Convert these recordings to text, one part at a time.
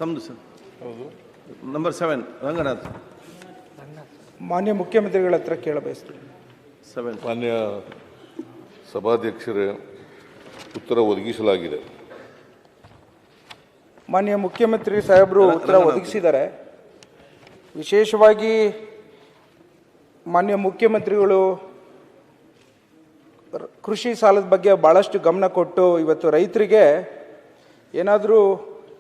ತಮ್ಮದು sir. Number 7 Ranganath. ಮಾನ್ಯ ಮುಖ್ಯಮಂತ್ರಿಗಳ ಹತ್ರ ಕೇಳಬಯಸ್ತೀನಿ. 7. ಮಾನ್ಯ ಸಭಾಧ್ಯಕ್ಷರೇ, ಉತ್ತರ ಒದಗಿಸಲಾಗಿದೆ. ಮಾನ್ಯ ಮುಖ್ಯಮಂತ್ರಿ ಸಾಹೇಬರು ಉತ್ತರ ಒದಗಿಸಿದ್ದಾರೆ. ವಿಶೇಷವಾಗಿ ಮಾನ್ಯ ಮುಖ್ಯಮಂತ್ರಿಗಳು ಕೃಷಿ ಸಾಲದ ಬಗ್ಗೆ ಭಾಳಷ್ಟು ಗಮನ ಕೊಟ್ಟು ಇವತ್ತು ರೈತರಿಗೆ ಏನಾದರೂ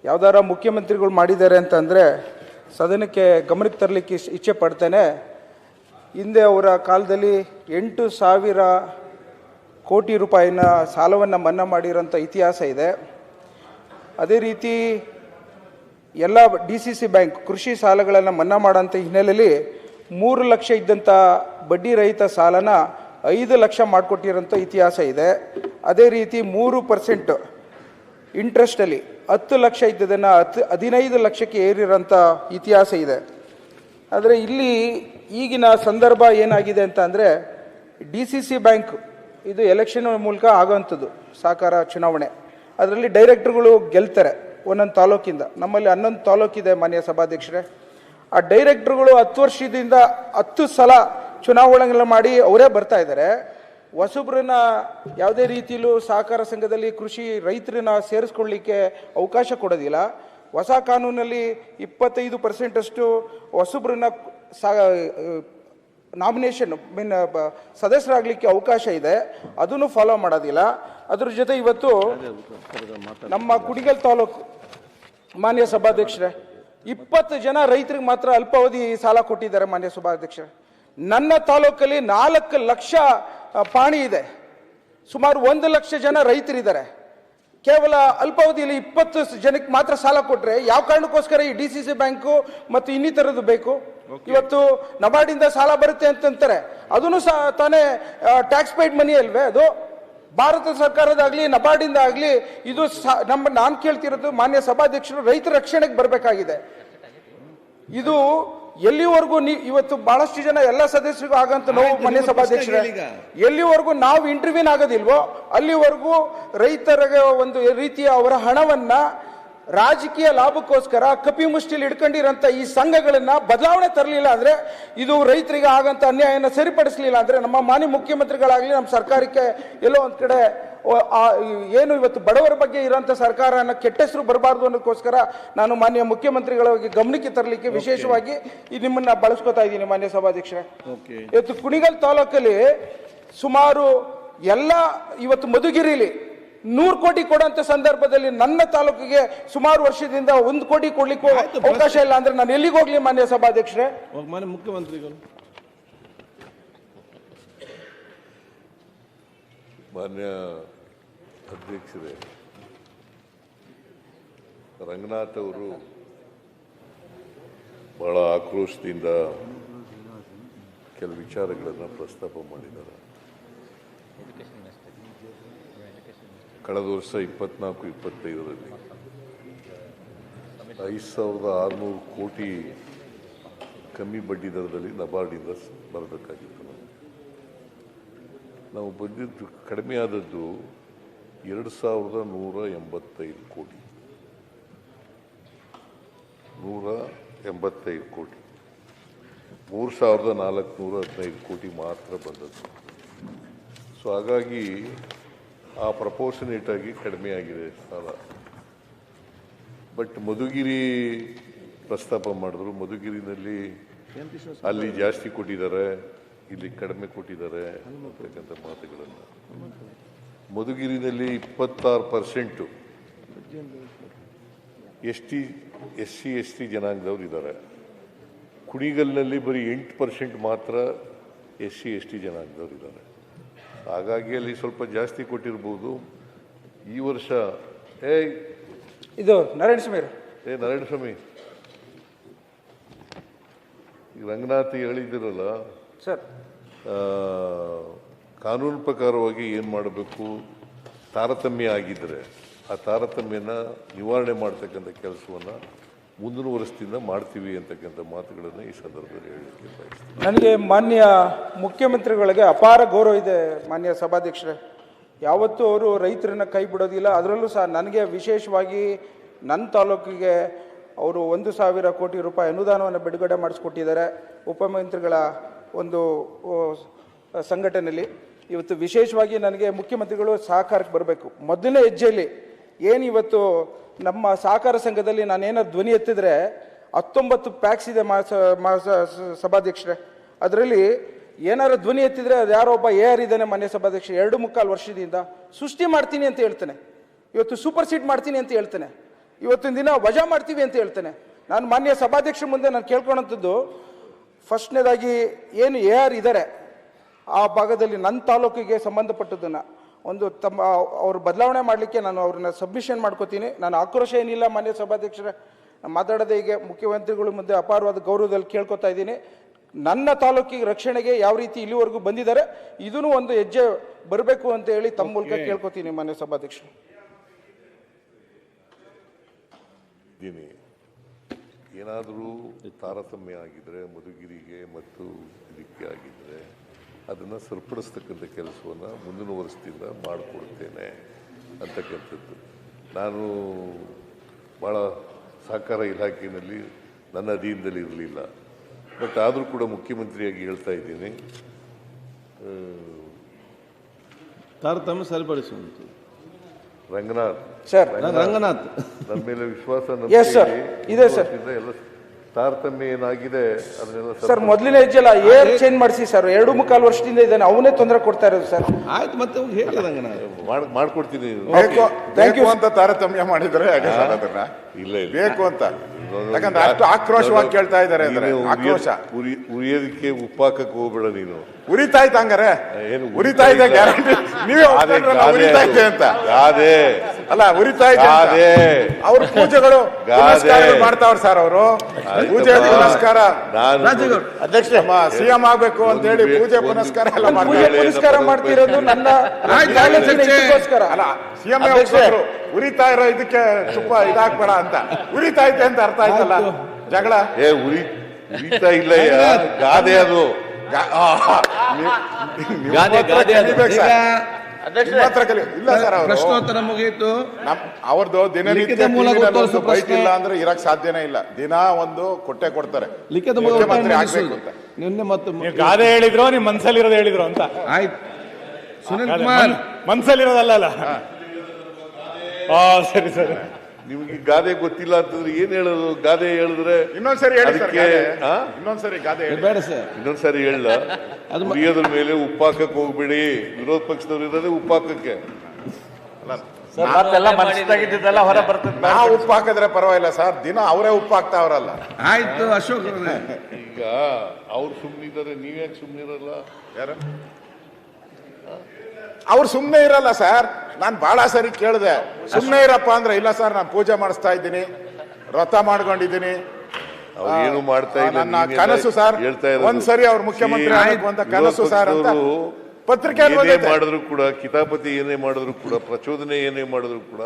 ಯಾವ್ದಾರ ಮುಖ್ಯಮಂತ್ರಿಗಳು ಮಾಡಿದ್ದಾರೆ ಅಂತಂದರೆ ಸದನಕ್ಕೆ ಗಮನಕ್ಕೆ ತರಲಿಕ್ಕೆ ಇಚ್ಛೆ ಪಡ್ತೇನೆ. ಹಿಂದೆ ಅವರ ಕಾಲದಲ್ಲಿ 8,000 ಕೋಟಿ ರೂಪಾಯಿನ ಸಾಲವನ್ನು ಮನ್ನಾ ಮಾಡಿರೋಂಥ ಇತಿಹಾಸ ಇದೆ. ಅದೇ ರೀತಿ ಎಲ್ಲ DCC ಬ್ಯಾಂಕ್ ಕೃಷಿ ಸಾಲಗಳನ್ನು ಮನ್ನಾ ಮಾಡೋಂಥ ಹಿನ್ನೆಲೆಯಲ್ಲಿ 3 ಲಕ್ಷ ಇದ್ದಂಥ ಬಡ್ಡಿ ರಹಿತ ಸಾಲನ 5 ಲಕ್ಷ ಮಾಡಿಕೊಟ್ಟಿರೋಂಥ ಇತಿಹಾಸ ಇದೆ. ಅದೇ ರೀತಿ 3% ಇಂಟ್ರೆಸ್ಟಲ್ಲಿ 10 ಲಕ್ಷ ಇದ್ದದನ್ನು 15 ಲಕ್ಷಕ್ಕೆ ಏರಿರೋಂಥ ಇತಿಹಾಸ ಇದೆ. ಆದರೆ ಇಲ್ಲಿ ಈಗಿನ ಸಂದರ್ಭ ಏನಾಗಿದೆ ಅಂತ ಅಂದರೆ DCC ಬ್ಯಾಂಕ್ ಇದು ಎಲೆಕ್ಷನ್ ಮೂಲಕ ಆಗೋವಂಥದ್ದು ಸಹಕಾರ ಚುನಾವಣೆ. ಅದರಲ್ಲಿ ಡೈರೆಕ್ಟರ್ಗಳು ಗೆಲ್ತಾರೆ ಒಂದೊಂದು ತಾಲೂಕಿಂದ. ನಮ್ಮಲ್ಲಿ 11 ತಾಲೂಕಿದೆ ಮಾನ್ಯ ಸಭಾಧ್ಯಕ್ಷರೇ. ಆ ಡೈರೆಕ್ಟರ್ಗಳು 10 ವರ್ಷದಿಂದ 10 ಸಲ ಚುನಾವಣೆಗಳನ್ನ ಮಾಡಿ ಅವರೇ ಬರ್ತಾ ಇದ್ದಾರೆ. ಹೊಸಬ್ರನ್ನ ಯಾವುದೇ ರೀತಿಯಲ್ಲೂ ಸಹಕಾರ ಸಂಘದಲ್ಲಿ ಕೃಷಿ ರೈತರನ್ನ ಸೇರಿಸ್ಕೊಳ್ಳಿಕ್ಕೆ ಅವಕಾಶ ಕೊಡೋದಿಲ್ಲ. ಹೊಸ ಕಾನೂನಲ್ಲಿ 25% ಅಷ್ಟು ಹೊಸಬ್ರನ್ನ ನಾಮಿನೇಷನ್ ಸದಸ್ಯರಾಗಲಿಕ್ಕೆ ಅವಕಾಶ ಇದೆ. ಅದನ್ನು ಫಾಲೋ ಮಾಡೋದಿಲ್ಲ. ಅದ್ರ ಜೊತೆ ಇವತ್ತು ನಮ್ಮ ಕುಣಿಗಲ್ ತಾಲೂಕು ಮಾನ್ಯ ಸಭಾಧ್ಯಕ್ಷರೇ 20 ಜನ ರೈತರಿಗೆ ಮಾತ್ರ ಅಲ್ಪಾವಧಿ ಸಾಲ ಕೊಟ್ಟಿದ್ದಾರೆ ಮಾನ್ಯ ಸಭಾಧ್ಯಕ್ಷರೇ. ನನ್ನ ತಾಲೂಕಲ್ಲಿ 4 ಲಕ್ಷ ಪಾಣಿ ಇದೆ. ಸುಮಾರು 1 ಲಕ್ಷ ಜನ ರೈತರಿದ್ದಾರೆ. ಕೇವಲ ಅಲ್ಪಾವಧಿಯಲ್ಲಿ 20 ಜನಕ್ಕೆ ಮಾತ್ರ ಸಾಲ ಕೊಟ್ಟರೆ ಯಾವ ಕಾರಣಕ್ಕೋಸ್ಕರ ಈ DCC ಬ್ಯಾಂಕು ಮತ್ತು ಇನ್ನಿತರದ್ದು ಬೇಕು? ಇವತ್ತು ನಬಾರ್ಡಿಂದ ಸಾಲ ಬರುತ್ತೆ ಅಂತಂತಾರೆ. ಅದನ್ನು ಸಹ ತಾನೇ ಟ್ಯಾಕ್ಸ್ ಪೇಯ್ಡ್ ಮನಿ ಅಲ್ವೇ? ಅದು ಭಾರತ ಸರ್ಕಾರದಾಗಲಿ ನಬಾರ್ಡಿಂದ ಆಗಲಿ ಇದು ನಾನು ಕೇಳ್ತಿರೋದು ಮಾನ್ಯ ಸಭಾಧ್ಯಕ್ಷರು ರೈತರ ರಕ್ಷಣೆಗೆ ಬರಬೇಕಾಗಿದೆ. ಇದು ಎಲ್ಲಿವರೆಗೂ ಇವತ್ತು ಬಹಳಷ್ಟು ಜನ ಎಲ್ಲ ಸದಸ್ಯರಿಗೂ ಆಗಂತ ನೋವು ಮಾನ್ಯ ಸಭಾಧ್ಯಕ್ಷರೇ, ಎಲ್ಲಿವರೆಗೂ ನಾವು ಇಂಟರ್ವ್ಯೂನ್ ಆಗೋದಿಲ್ವೋ ಅಲ್ಲಿವರೆಗೂ ರೈತರಿಗೆ ಒಂದು ರೀತಿಯ ಅವರ ಹಣವನ್ನ ರಾಜಕೀಯ ಲಾಭಕ್ಕೋಸ್ಕರ ಕಪಿ ಮುಷ್ಟಿಲಿ ಇಟ್ಕೊಂಡಿರೋಂಥ ಈ ಸಂಘಗಳನ್ನ ಬದಲಾವಣೆ ತರಲಿಲ್ಲ ಅಂದ್ರೆ, ಇದು ರೈತರಿಗೆ ಆಗಂತ ಅನ್ಯಾಯನ ಸರಿಪಡಿಸಲಿಲ್ಲ ಅಂದ್ರೆ ನಮ್ಮ ಮಾನ್ಯ ಮುಖ್ಯಮಂತ್ರಿಗಳಾಗಲಿ ನಮ್ಮ ಸರ್ಕಾರಕ್ಕೆ ಎಲ್ಲೋ ಒಂದ್ ಕಡೆ ಏನು ಇವತ್ತು ಬಡವರ ಬಗ್ಗೆ ಇರೋಂಥ ಸರ್ಕಾರನ ಕೆಟ್ಟ ಹೆಸರು ಬರಬಾರ್ದು ಅನ್ನೋದಕ್ಕೋಸ್ಕರ ನಾನು ಮಾನ್ಯ ಮುಖ್ಯಮಂತ್ರಿಗಳಿಗೆ ಗಮನಕ್ಕೆ ತರಲಿಕ್ಕೆ ವಿಶೇಷವಾಗಿ ನಿಮ್ಮನ್ನ ಬಳಸ್ಕೊತಾ ಇದ್ದೀನಿ ಮಾನ್ಯ ಸಭಾಧ್ಯಕ್ಷರೇ. ಇವತ್ತು ಕುಣಿಗಲ್ ತಾಲೂಕಲ್ಲಿ ಸುಮಾರು ಎಲ್ಲ ಇವತ್ತು ಮಧುಗಿರಿಲಿ 100 ಕೋಟಿ ಕೊಡುವಂತ ಸಂದರ್ಭದಲ್ಲಿ ನನ್ನ ತಾಲೂಕಿಗೆ ಸುಮಾರು ವರ್ಷದಿಂದ 1 ಕೋಟಿ ಕೊಡ್ಲಿಕ್ಕೆ ಅವಕಾಶ ಇಲ್ಲ ಅಂದ್ರೆ ನಾನು ಎಲ್ಲಿಗೆ ಹೋಗ್ಲಿ ಮಾನ್ಯ ಸಭಾಧ್ಯಕ್ಷರೇ? ಮಾನ್ಯ ಮುಖ್ಯಮಂತ್ರಿಗಳು. ಮಾನ್ಯ ಅಧ್ಯಕ್ಷರೇ, ರಂಗನಾಥ್ ಅವರು ಬಹಳ ಆಕ್ರೋಶದಿಂದ ಕೆಲವು ವಿಚಾರಗಳನ್ನು ಪ್ರಸ್ತಾಪ ಮಾಡಿದ್ದಾರೆ. ಕಳೆದ ವರ್ಷ 24-25ರಲ್ಲಿ 5,600 ಕೋಟಿ ಕಮ್ಮಿ ಬಡ್ಡಿ ದರದಲ್ಲಿ ನಬಾರ್ಡಿಂದ ಬರಬೇಕಾಗಿತ್ತು. ನಾವು ಬಂದಿದ್ದು ಕಡಿಮೆ ಆದದ್ದು 2,185 ಕೋಟಿ 185 ಕೋಟಿ 3,415 ಕೋಟಿ ಮಾತ್ರ ಬಂದದ್ದು. ಸೊ ಹಾಗಾಗಿ ಆ ಪ್ರಪೋರ್ಷನೇಟ್ ಆಗಿ ಕಡಿಮೆ ಆಗಿದೆ ಸಾಲ. ಬಟ್ ಮಧುಗಿರಿ ಪ್ರಸ್ತಾಪ ಮಾಡಿದ್ರು. ಮಧುಗಿರಿನಲ್ಲಿ ಅಲ್ಲಿ ಜಾಸ್ತಿ ಕೊಟ್ಟಿದ್ದಾರೆ, ಇಲ್ಲಿ ಕಡಿಮೆ ಕೊಟ್ಟಿದ್ದಾರೆ ಅಂತಕ್ಕಂಥ ಮಾತುಗಳನ್ನು. ಮಧುಗಿರಿನಲ್ಲಿ 26% SC ಜನಾಂಗದವ್ರು ಇದ್ದಾರೆ. ಕುಣಿಗಲ್ನಲ್ಲಿ ಬರೀ 8% ಮಾತ್ರ SC ಜನಾಂಗದವ್ರು ಇದ್ದಾರೆ. ಹಾಗಾಗಿ ಅಲ್ಲಿ ಸ್ವಲ್ಪ ಜಾಸ್ತಿ ಕೊಟ್ಟಿರ್ಬೋದು. ಈ ವರ್ಷ ಇದು ನಾರಾಯಣ ಸ್ವಾಮಿ ಈಗ ರಂಗನಾಥ್ ಹೇಳಿದಿರಲ್ಲ ಸರ್, ಕಾನೂನು ಪ್ರಕಾರವಾಗಿ ಏನು ಮಾಡಬೇಕು, ತಾರತಮ್ಯ ಆಗಿದ್ದರೆ ಆ ತಾರತಮ್ಯನ ನಿವಾರಣೆ ಮಾಡ್ತಕ್ಕಂಥ ಕೆಲಸವನ್ನು ಮುಂದಿನ ವರ್ಷದಿಂದ ಮಾಡ್ತೀವಿ ಅಂತಕ್ಕಂಥ ಮಾತುಗಳನ್ನು ಈ ಸಂದರ್ಭದಲ್ಲಿ ಹೇಳಲಿಕ್ಕೆ ಬಯಸ್ತೀನಿ. ನನಗೆ ಮಾನ್ಯ ಮುಖ್ಯಮಂತ್ರಿಗಳಿಗೆ ಅಪಾರ ಗೌರವ ಇದೆ ಮಾನ್ಯ ಸಭಾಧ್ಯಕ್ಷರೇ. ಯಾವತ್ತೂ ಅವರು ರೈತರನ್ನ ಕೈ ಬಿಡೋದಿಲ್ಲ. ಅದರಲ್ಲೂ ಸಹ ನನಗೆ ವಿಶೇಷವಾಗಿ ನನ್ನ ತಾಲೂಕಿಗೆ ಅವರು 1,000 ಕೋಟಿ ರೂಪಾಯಿ ಅನುದಾನವನ್ನು ಬಿಡುಗಡೆ ಮಾಡಿಸ್ಕೊಟ್ಟಿದ್ದಾರೆ ಉಪಮುಖ್ಯಮಂತ್ರಿಗಳ ಒಂದು ಸಂಘಟನೆಯಲ್ಲಿ. ಇವತ್ತು ವಿಶೇಷವಾಗಿ ನನಗೆ ಮುಖ್ಯಮಂತ್ರಿಗಳು ಸಹಕಾರಕ್ಕೆ ಬರಬೇಕು. ಮೊದಲನೇ ಹೆಜ್ಜೆಯಲ್ಲಿ ಏನು ಇವತ್ತು ನಮ್ಮ ಸಹಕಾರ ಸಂಘದಲ್ಲಿ ನಾನೇನಾದ್ರು ಧ್ವನಿ ಎತ್ತಿದ್ರೆ 19 ಪ್ಯಾಕ್ಸ್ ಇದೆ ಸಭಾಧ್ಯಕ್ಷರೇ. ಅದರಲ್ಲಿ ಏನಾದ್ರು ಧ್ವನಿ ಎತ್ತಿದ್ರೆ ಅದು ಯಾರೋ ಒಬ್ಬ AR ಇದ್ದಾನೆ ಮಾನ್ಯ ಸಭಾಧ್ಯಕ್ಷ, 2.25 ವರ್ಷದಿಂದ ಸೃಷ್ಟಿ ಮಾಡ್ತೀನಿ ಅಂತ ಹೇಳ್ತಾನೆ, ಇವತ್ತು ಸೂಪರ್ ಸೀಟ್ ಮಾಡ್ತೀನಿ ಅಂತ ಹೇಳ್ತಾನೆ, ಇವತ್ತಿನ ದಿನ ವಜಾ ಮಾಡ್ತೀವಿ ಅಂತ ಹೇಳ್ತಾನೆ. ನಾನು ಮಾನ್ಯ ಸಭಾಧ್ಯಕ್ಷರ ಮುಂದೆ ನಾನು ಕೇಳ್ಕೊಳ್ಳೋಂಥದ್ದು, ಫಸ್ಟ್ನೇದಾಗಿ ಏನು AR ಇದ್ದಾರೆ ಆ ಭಾಗದಲ್ಲಿ ನನ್ನ ತಾಲೂಕಿಗೆ ಸಂಬಂಧಪಟ್ಟದನ್ನು ಒಂದು ಅವ್ರು ಬದಲಾವಣೆ ಮಾಡಲಿಕ್ಕೆ ನಾನು ಅವ್ರನ್ನ ಸಬ್ಮಿಷನ್ ಮಾಡ್ಕೋತೀನಿ. ನಾನು ಆಕ್ರೋಶ ಏನಿಲ್ಲ ಮಾನ್ಯ ಸಭಾಧ್ಯಕ್ಷರೇ, ನಾನು ಮಾತಾಡೋದೇ ಈಗ ಮುಖ್ಯಮಂತ್ರಿಗಳ ಮುಂದೆ ಅಪಾರವಾದ ಗೌರವದಲ್ಲಿ ಕೇಳ್ಕೊತಾ ಇದ್ದೀನಿ. ನನ್ನ ತಾಲೂಕಿಗೆ ರಕ್ಷಣೆಗೆ ಯಾವ ರೀತಿ ಇಲ್ಲಿವರೆಗೂ ಬಂದಿದ್ದಾರೆ ಇದೂ ಒಂದು ಹೆಜ್ಜೆ ಬರಬೇಕು ಅಂತ ಹೇಳಿ ತಮ್ಮ ಮೂಲಕ ಕೇಳ್ಕೊತೀನಿ ಮಾನ್ಯ ಸಭಾಧ್ಯಕ್ಷರು. ಏನಾದರೂ ತಾರತಮ್ಯ ಆಗಿದ್ರೆ ಮಧುಗಿರಿಗೆ ಮತ್ತು ಇದಕ್ಕೆ ಆಗಿದ್ರೆ ಅದನ್ನು ಸರಿಪಡಿಸ್ತಕ್ಕಂಥ ಕೆಲಸವನ್ನು ಮುಂದಿನ ವರ್ಷದಿಂದ ಮಾಡಿಕೊಡ್ತೇನೆ ಅಂತಕ್ಕಂಥದ್ದು. ನಾನು ಭಾಳ ಸಹಕಾರ ಇಲಾಖೆಯಲ್ಲಿ ನನ್ನ ಅಧೀನದಲ್ಲಿ ಇರಲಿಲ್ಲ, ಬಟ್ ಆದರೂ ಕೂಡ ಮುಖ್ಯಮಂತ್ರಿಯಾಗಿ ಹೇಳ್ತಾ ಇದ್ದೀನಿ, ತಾರತಮ್ಯ ಸರಿಪಡಿಸುವಂತ ರಂಗನಾಥ್ ಸರ್, ರಂಗನಾಥ್ ನನ್ನ ಮೇಲೆ ವಿಶ್ವಾಸ ಇದೆ ಸರ್. ಎಲ್ಲ ತಾರತಮ್ಯ ಏನಾಗಿದೆ ಅದನ್ನೆಲ್ಲ ಸರ್ ಮೊದಲನೇ ಹೆಜ್ಜೆಲ್ಲ ಏರ್ ಚೇಂಜ್ ಮಾಡಿಸಿ ಸರ್, 2.25 ವರ್ಷದಿಂದ ಇದ್ದಾನೆ, ಅವನೇ ತೊಂದರೆ ಕೊಡ್ತಾ ಇರೋದು ಸರ್. ಆಯ್ತು, ಮತ್ತೆ ಹೇಳಿ ರಂಗನಾಥ್ ಮಾಡ್ಕೊಡ್ತೀನಿ. ಬೇಕು ಅಂತ ತಾರತಮ್ಯ ಮಾಡಿದ್ರೆ ಅದನ್ನ ಇಲ್ಲ ಇಲ್ಲ ಬೇಕು ಅಂತ, ಯಾಕಂದ್ರೆ ಅಷ್ಟು ಆಕ್ರೋಶವಾಗಿ ಕೇಳ್ತಾ ಇದ್ದಾರೆ ಅಂದ್ರೆ ಆಕ್ರೋಶ. ಉರಿಯೋದಕ್ಕೆ ಉಪ್ಪಾಕಕ್ಕೆ ಹೋಗ್ಬೇಡ ನೀನು. ಉರಿತಾ ಇತ್ತು ಹಂಗಾರೆ, ಏನು ಉರಿತಾ ಇದೆ ಗ್ಯಾರಂಟಿ, ನೀವೇ ಉರಿತಾ ಇದೆ ಅಂತ. ಗಾದೆ ಅಲ್ಲ, ಉರಿತಾ ಇದೆ ಅವ್ರ ಪೂಜೆಗಳು ಮಾಡ್ತಾವ್ರ ಸರ್, ಅವರು ಪೂಜೆ ಪುನಸ್ಕಾರ. ಅಧ್ಯಕ್ಷ CM ಆಗ್ಬೇಕು ಅಂತ ಹೇಳಿ ಪೂಜೆ ಪುನಸ್ಕಾರ ಎಲ್ಲ ಪುನಸ್ಕಾರ ಮಾಡ್ತಿರೋದು ನನ್ನ ಅಲ್ಲ, CM ಉರಿತಾ ಇರೋ ಇದಕ್ಕೆ ತುಪ್ಪ ಇದಾಕ್ಬೇಡ ಅಂತ. ಉರಿತಾ ಇದೆ ಅಂತ ಅರ್ಥ ಆಯ್ತಲ್ಲ, ಜಗಳ ಉರಿತಾ ಇಲ್ಲ, ಗಾದೆ ಅದು. ಇಲ್ಲ ಸರ್, ಪ್ರಶ್ನೋತ್ತರ ಮುಗಿಯಿತು. ಅವ್ರದ್ದು ದಿನನಿತ್ಯ ಬೈಕ್ ಇಲ್ಲ ಅಂದ್ರೆ ಇರಕ್ ಸಾಧ್ಯನೇ ಇಲ್ಲ. ದಿನ ಒಂದು ಕೊಟ್ಟೆ ಕೊಡ್ತಾರೆ ಲಿಖಿತ ಮುಖ್ಯಮಂತ್ರಿ ಆಗ್ಬೇಕು ಅಂತ. ನಿನ್ನೆ ಮತ್ತು ಗಾದೆ ಹೇಳಿದ್ರು, ನಿಮ್ ಮನ್ಸಲ್ಲಿರೋದು ಹೇಳಿದ್ರು ಅಂತ. ಆಯ್ತು, ಸುನಿಲ್ ಕುಮಾರ್ ಮನ್ಸಲ್ಲಿರೋದಲ್ಲ. ಸರಿ ಸರಿ, ನಿಮ್ಗೆ ಗಾದೆ ಗೊತ್ತಿಲ್ಲ ಅಂತಂದ್ರೆ ಏನ್ ಹೇಳೋದು? ಗಾದೆ ಹೇಳಿದ್ರೆ ಇನ್ನೊಂದ್ಸರಿ ಹೇಳಿ ಸರ್, ಅದಕ್ಕೆ ಇನ್ನೊಂದ್ಸರಿ ಗಾದೆ ಹೇಳಿ. ಬೇಡ ಸರ್, ಇನ್ನೊಂದ್ಸರಿ ಹೇಳ. ಉರಿಯೋದ್ರ ಮೇಲೆ ಉಪ್ಪಾಕಕ್ಕೆ ಹೋಗ್ಬೇಡಿ. ವಿರೋಧ ಪಕ್ಷದವ್ರು ಇರೋದೇ ಉಪ್ಪಾಕಕ್ಕೆ. ನಾವು ಉಪ್ಪು ಹಾಕಿದ್ರೆ ಪರವಾಗಿಲ್ಲ ಸರ್, ದಿನ ಅವರೇ ಉಪ್ಪು ಹಾಕ್ತಾವ್ರಲ್ಲ. ಆಯ್ತು ಅಶೋಕ್. ಈಗ ಅವ್ರು ಸುಮ್ಮನಿದ್ದಾರೆ, ನೀವ್ಯಾಕೆ ಸುಮ್ಮನಿರಲ್ಲ? ಯಾರು ಅವ್ರು ಸುಮ್ಮನೆ ಇರಲ್ಲ ಸರ್. ನಾನು ಬಹಳ ಸರಿ ಕೇಳಿದೆ, ಸುಮ್ಮನೆ ಇರಪ್ಪ ಅಂದ್ರೆ ಇಲ್ಲ ಸರ್, ನಾನು ಪೂಜೆ ಮಾಡಿಸ್ತಾ ಇದ್ದೀನಿ, ವ್ರತ ಮಾಡ್ಕೊಂಡಿದ್ದೀನಿ, ಏನು ಮಾಡ್ತಾ ಇಲ್ಲ, ನನ್ನ ಕನಸು ಸರ್. ಒಂದ್ಸರಿ ಅವ್ರು ಮುಖ್ಯಮಂತ್ರಿ ಆಗಬೇಕು ಅಂತ ಕನಸು ಸರ್ ಅಂತ ಪತ್ರಿಕೆ ಮಾಡಿದ್ರು ಕೂಡ, ಕಿತಾಪತಿ ಏನೇ ಮಾಡಿದ್ರು ಕೂಡ, ಪ್ರಚೋದನೆ ಏನೇ ಮಾಡಿದ್ರು ಕೂಡ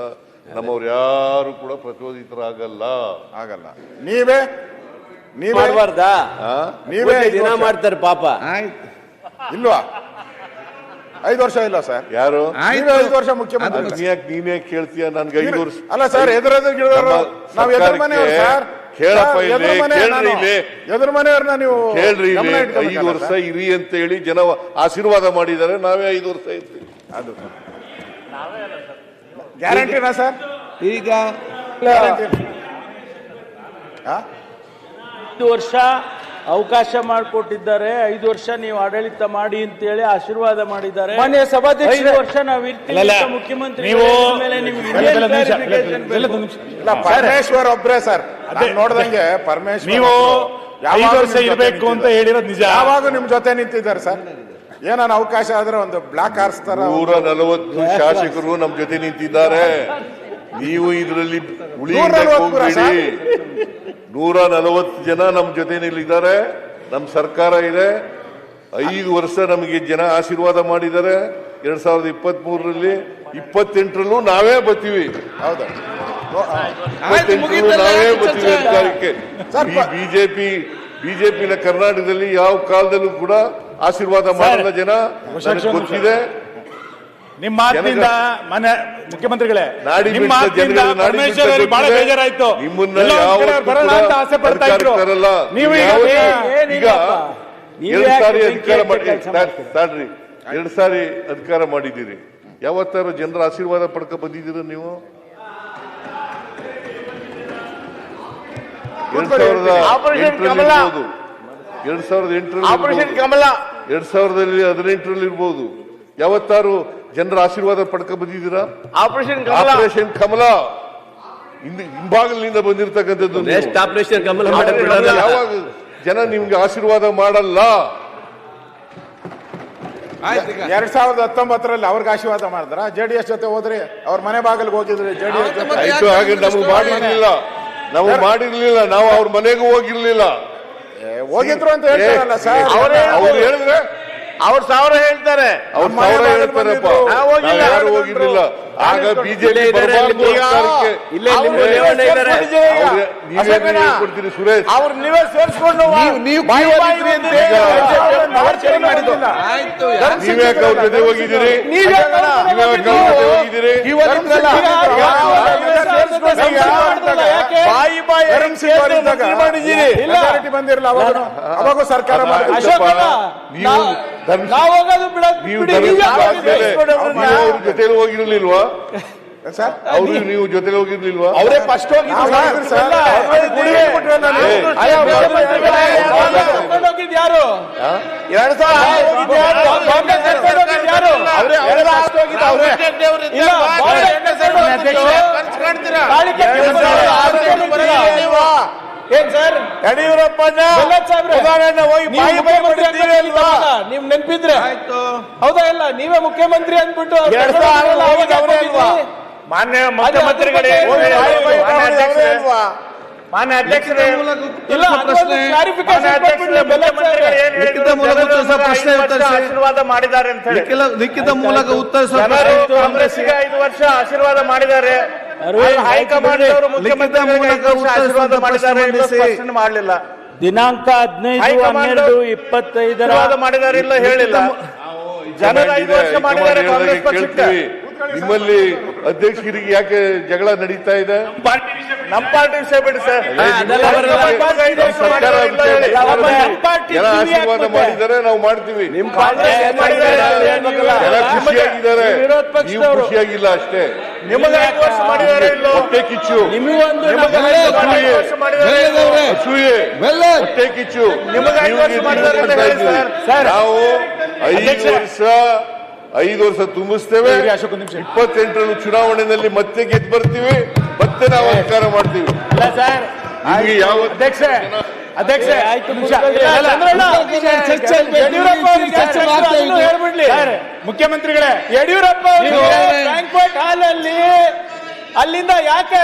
ನಮ್ಮವ್ರು ಯಾರು ಕೂಡ ಪ್ರಚೋದಿತರಾಗಲ್ಲ. ಆಗಲ್ಲ. ನೀವೇ ದಿನ ಮಾಡ್ತಾರೆ ಪಾಪ. ಆಯ್ತು, ಇಲ್ವಾ? 5 ವರ್ಷ ಇಲ್ಲ ಸರ್. ಯಾರು 5 ವರ್ಷ ಮುಖ್ಯಮಂತ್ರಿ? ನೀನ್ ಯಾಕೆ ಕೇಳ್ತೀಯ? ನನ್ಗೆ 5 ವರ್ಷ ಅಲ್ಲ ಸರ್, ನಾವು ಎದುರು ಮನೆಯವರು ಸರ್. ಕೇಳಪ್ಪ, ಎದುರು ಮನೆಯವ್ರನ್ನ ನೀವು ಕೇಳ್ರಿ. 5 ವರ್ಷ ಇರಿ ಅಂತ ಹೇಳಿ ಜನ ಆಶೀರ್ವಾದ ಮಾಡಿದ್ದಾರೆ, ನಾವೇ 5 ವರ್ಷ ಇರ್ತೀವಿ. ಅದು ಗ್ಯಾರಂಟಿನಾ ಸರ್? ಈಗ 5 ವರ್ಷ ಅವಕಾಶ ಮಾಡಿಕೊಟ್ಟಿದ್ದಾರೆ. 5 ವರ್ಷ ನೀವು ಆಡಳಿತ ಮಾಡಿ ಅಂತೇಳಿ ಆಶೀರ್ವಾದ ಮಾಡಿದ್ದಾರೆ. ಮಾನ್ಯ ಸಭಾಧ್ಯಕ್ಷ, 5 ವರ್ಷ ನಾವು ಇರ್ತೀವಿ ಮುಖ್ಯಮಂತ್ರಿ ಮೇಲೆ ಪರಮೇಶ್ವರ್ ಒಬ್ರೇ ಸರ್ ನೋಡ್ದಂಗೆ. ಪರಮೇಶ್ವರ್ ನೀವು 5 ವರ್ಷ ಇರಬೇಕು ಅಂತ ಹೇಳಿರೋದು ನಿಜ. ಯಾವಾಗ ನಿಮ್ ಜೊತೆ ನಿಂತಿದ್ದಾರೆ ಸರ್? ಏನಾನ ಅವಕಾಶ ಆದ್ರೆ ಒಂದು ಬ್ಲಾಕ್ ಹಾರಿಸ್ತಾರ. 140 ಶಾಸಕರು ನಮ್ ಜೊತೆ ನಿಂತಿದ್ದಾರೆ. ನೀವು ಇದರಲ್ಲಿ ಉಳಿಯಬೇಡಿ. 140 ಜನ ನಮ್ಮ ಜೊತೆನಲ್ಲಿದ್ದಾರೆ. ನಮ್ಮ ಸರ್ಕಾರ ಇದೆ. 5 ವರ್ಷ ನಮಗೆ ಜನ ಆಶೀರ್ವಾದ ಮಾಡಿದ್ದಾರೆ. 2023ರಲ್ಲಿ 28ರಲ್ಲೂ ನಾವೇ ಬರ್ತೀವಿ. ಹೌದಾ? 28ರಲ್ಲೂ ನಾವೇ ಬರ್ತೀವಿ ಅಧಿಕಾರಕ್ಕೆ. ಬಿಜೆಪಿನ ಕರ್ನಾಟಕದಲ್ಲಿ ಯಾವ ಕಾಲದಲ್ಲೂ ಕೂಡ ಆಶೀರ್ವಾದ ಮಾಡಲ್ಲ ಜನ, ನನಗೆ ಗೊತ್ತಿದೆ. ನಿಮ್ಮ ಮಾತಿನಿಂದ ಮನೆ ಮುಖ್ಯಮಂತ್ರಿಗಳೇ ನಾಡಿ ನಿಮ್ಮ ಬಿಟ್ಟ ಮಾತಿನಿಂದ ಜನರಿಗೆ ನಾಡಿ ಪರಮೇಶ್ವರ್ ಬಿಟ್ಟ ಅವರಿಗೆ ಬಹಳ ಗೊತ್ತಿದೆ. ಬೇಜಾರಾಯ್ತು. ನಿಮ್ಮನ್ನ ಎಲ್ಲೋ ಒಂದ್ ಕಡೆ ಯಾವತ್ತೂ ಬರೋಣ ಅಂತ ಆಸೆ ಪಡ್ತಾ ಇದ್ರು. ಅಧಿಕಾರಕ್ಕಾರಲ್ಲ. ನೀವು ಈಗ ಈಗ ಎರಡು ಸಾರಿ ಅಧಿಕಾರ ಮಾಡಿ ತಾಡ್ರಿ 2 ಸಾರಿ ಅಧಿಕಾರ ಮಾಡಿದ್ದೀರಿ. ಯಾವತ್ತಾರು ಜನರ ಆಶೀರ್ವಾದ ಪಡ್ಕ ಬಂದಿದ್ದೀರ ನೀವು? 2018ರಲ್ಲಿ ಇರ್ಬೋದು. ಯಾವತ್ತಾರು ಜನರ ಆಶೀರ್ವಾದ ಪಡ್ಕ ಬಂದಿದ್ದೀರಾ? ಆಪರೇಷನ್ ಕಮಲ ಹಿಂಭಾಗಲಿನಿಂದ ಬಂದಿರತಕ್ಕಂಥದ್ದು. ಯಾವಾಗ ಜನ ನಿಮ್ಗೆ ಆಶೀರ್ವಾದ ಮಾಡಲ್ಲ? 2019ರಲ್ಲಿ ಅವ್ರಿಗೆ ಆಶೀರ್ವಾದ ಮಾಡಿದ್ರ? ಜೆಡಿಎಸ್ ಜೊತೆ ಹೋದ್ರಿ, ಅವ್ರ ಮನೆ ಬಾಗಿಲಿಗೆ ಹೋಗಿದ್ರಿ ಜೆಡಿಎಸ್ ಜೊತೆ. ಆಯ್ತು, ಹಾಗೆ ನಮಗೆ ಮಾಡಿರ್ಲಿಲ್ಲ, ನಾವು ಅವ್ರ ಮನೆಗೂ ಹೋಗಿರ್ಲಿಲ್ಲ. ಹೋಗಿದ್ರು ಅಂತ ಹೇಳ್ತಾರಲ್ಲ ಸರ್. ಅವ್ರು ಹೇಳಿದ್ರೆ ಅವ್ರು 1000 ಹೇಳ್ತಾರೆ. ಅವ್ರು 1000 ಹೇಳ್ತಾರಪ್ಪ, ಯಾರು ಹೋಗಿರ್ಲಿಲ್ಲ. ಆಗ ಬಿಜೆಪಿ ಕೊಡ್ತೀರಿ ಸುರೇಶ್? ಅವ್ರು ನೀವೇ ಸೇರಿಸ್ಕೊಂಡು ನೀವ್ಯಾಕೆ ಅವ್ರ ಜೊತೆ ಹೋಗಿದ್ದೀರಿ? ಬಂದಿರಲ್ಲ ಅವಾಗ ಸರ್ಕಾರ ಜೊತೆಲಿ ಹೋಗಿರ್ಲಿಲ್ವಾ ಸರ್? ಅವ್ರು ನೀವು ಜೊತೆಲಿ ಹೋಗಿರ್ಲಿಲ್ವಾ? ಅವರೇ ಫಸ್ಟ್ ಏನ್ ಸರ್ ಯಡಿಯೂರಪ್ಪ ನೀವ್ ನೆನ್ಪಿದ್ರೆ ಆಯ್ತು, ಹೌದಾ? ಇಲ್ಲ ನೀವೇ ಮುಖ್ಯಮಂತ್ರಿ ಅಂದ್ಬಿಟ್ಟು ಮಾನ್ಯ ಮುಖ್ಯಮಂತ್ರಿಗಳೇ, ಮಾನ್ಯ ಅಧ್ಯಕ್ಷರೇ, ಆಶೀರ್ವಾದ ಮಾಡಿದ್ದಾರೆ ಅಂತ ಹೇಳಿ ಲಿಖಿತ ಮೂಲಕ ಉತ್ತರಿಸುವ. ಕಾಂಗ್ರೆಸ್ಗೆ 5 ವರ್ಷ ಆಶೀರ್ವಾದ ಮಾಡಿದ್ದಾರೆ. ಹೈಕಮಾಂಡ್ ಅವರು ಮುಖ್ಯಮಂತ್ರಿ ಆಶೀರ್ವಾದ ಮಾಡಿದ್ದಾರೆ ಮಾಡಲಿಲ್ಲ. ದಿನಾಂಕ 15/12/25 ಮಾಡಿದ್ದಾರೆ, ಇಲ್ಲ ಹೇಳಿಲ್ಲ. ಜನರು 5 ವರ್ಷ ಮಾಡಿದ್ದಾರೆ ಕಾಂಗ್ರೆಸ್ ಪಕ್ಷಕ್ಕೆ. ನಿಮ್ಮಲ್ಲಿ ಅಧ್ಯಕ್ಷರಿಗೆ ಯಾಕೆ ಜಗಳ ನಡೀತಾ ಇದೆ? ನಮ್ಮ ಪಾರ್ಟಿ ವಿಷಯ ಬಿಡಿ ಸರ್. ಜನ ಆಶೀರ್ವಾದ ಮಾಡಿದ್ದಾರೆ, ನಾವು ಮಾಡ್ತೀವಿ. ನಿಮ್ಮ ಖುಷಿಯಾಗಿದ್ದಾರೆ, ನೀವು ಖುಷಿಯಾಗಿಲ್ಲ ಅಷ್ಟೇ. ನಿಮಗೆ 5 ವರ್ಷ ಮಾಡಿದ್ದಾರೆ, ಹೊಟ್ಟೆ ಕಿಚ್ಚು, ಅಸೂಯೆ, ಹೊಟ್ಟೆ ಕಿಚ್ಚು. ನಾವು 5 ವರ್ಷ ತುಂಬಿಸ್ತೇವೆ. 28ರಲ್ಲಿ ಚುನಾವಣೆಯಲ್ಲಿ ಮತ್ತೆ ಗೆದ್ದು ಬರ್ತೀವಿ, ಮತ್ತೆ ನಾವು ಅಧಿಕಾರ ಮಾಡ್ತೀವಿ. ಯಾವ ಮುಖ್ಯಮಂತ್ರಿಗಳೇ, ಯಡಿಯೂರಪ್ಪ ಬ್ಯಾಂಕ್ವೆಟ್ ಹಾಲ್ ಅಲ್ಲಿ ಅಲ್ಲಿಂದ ಯಾಕೆ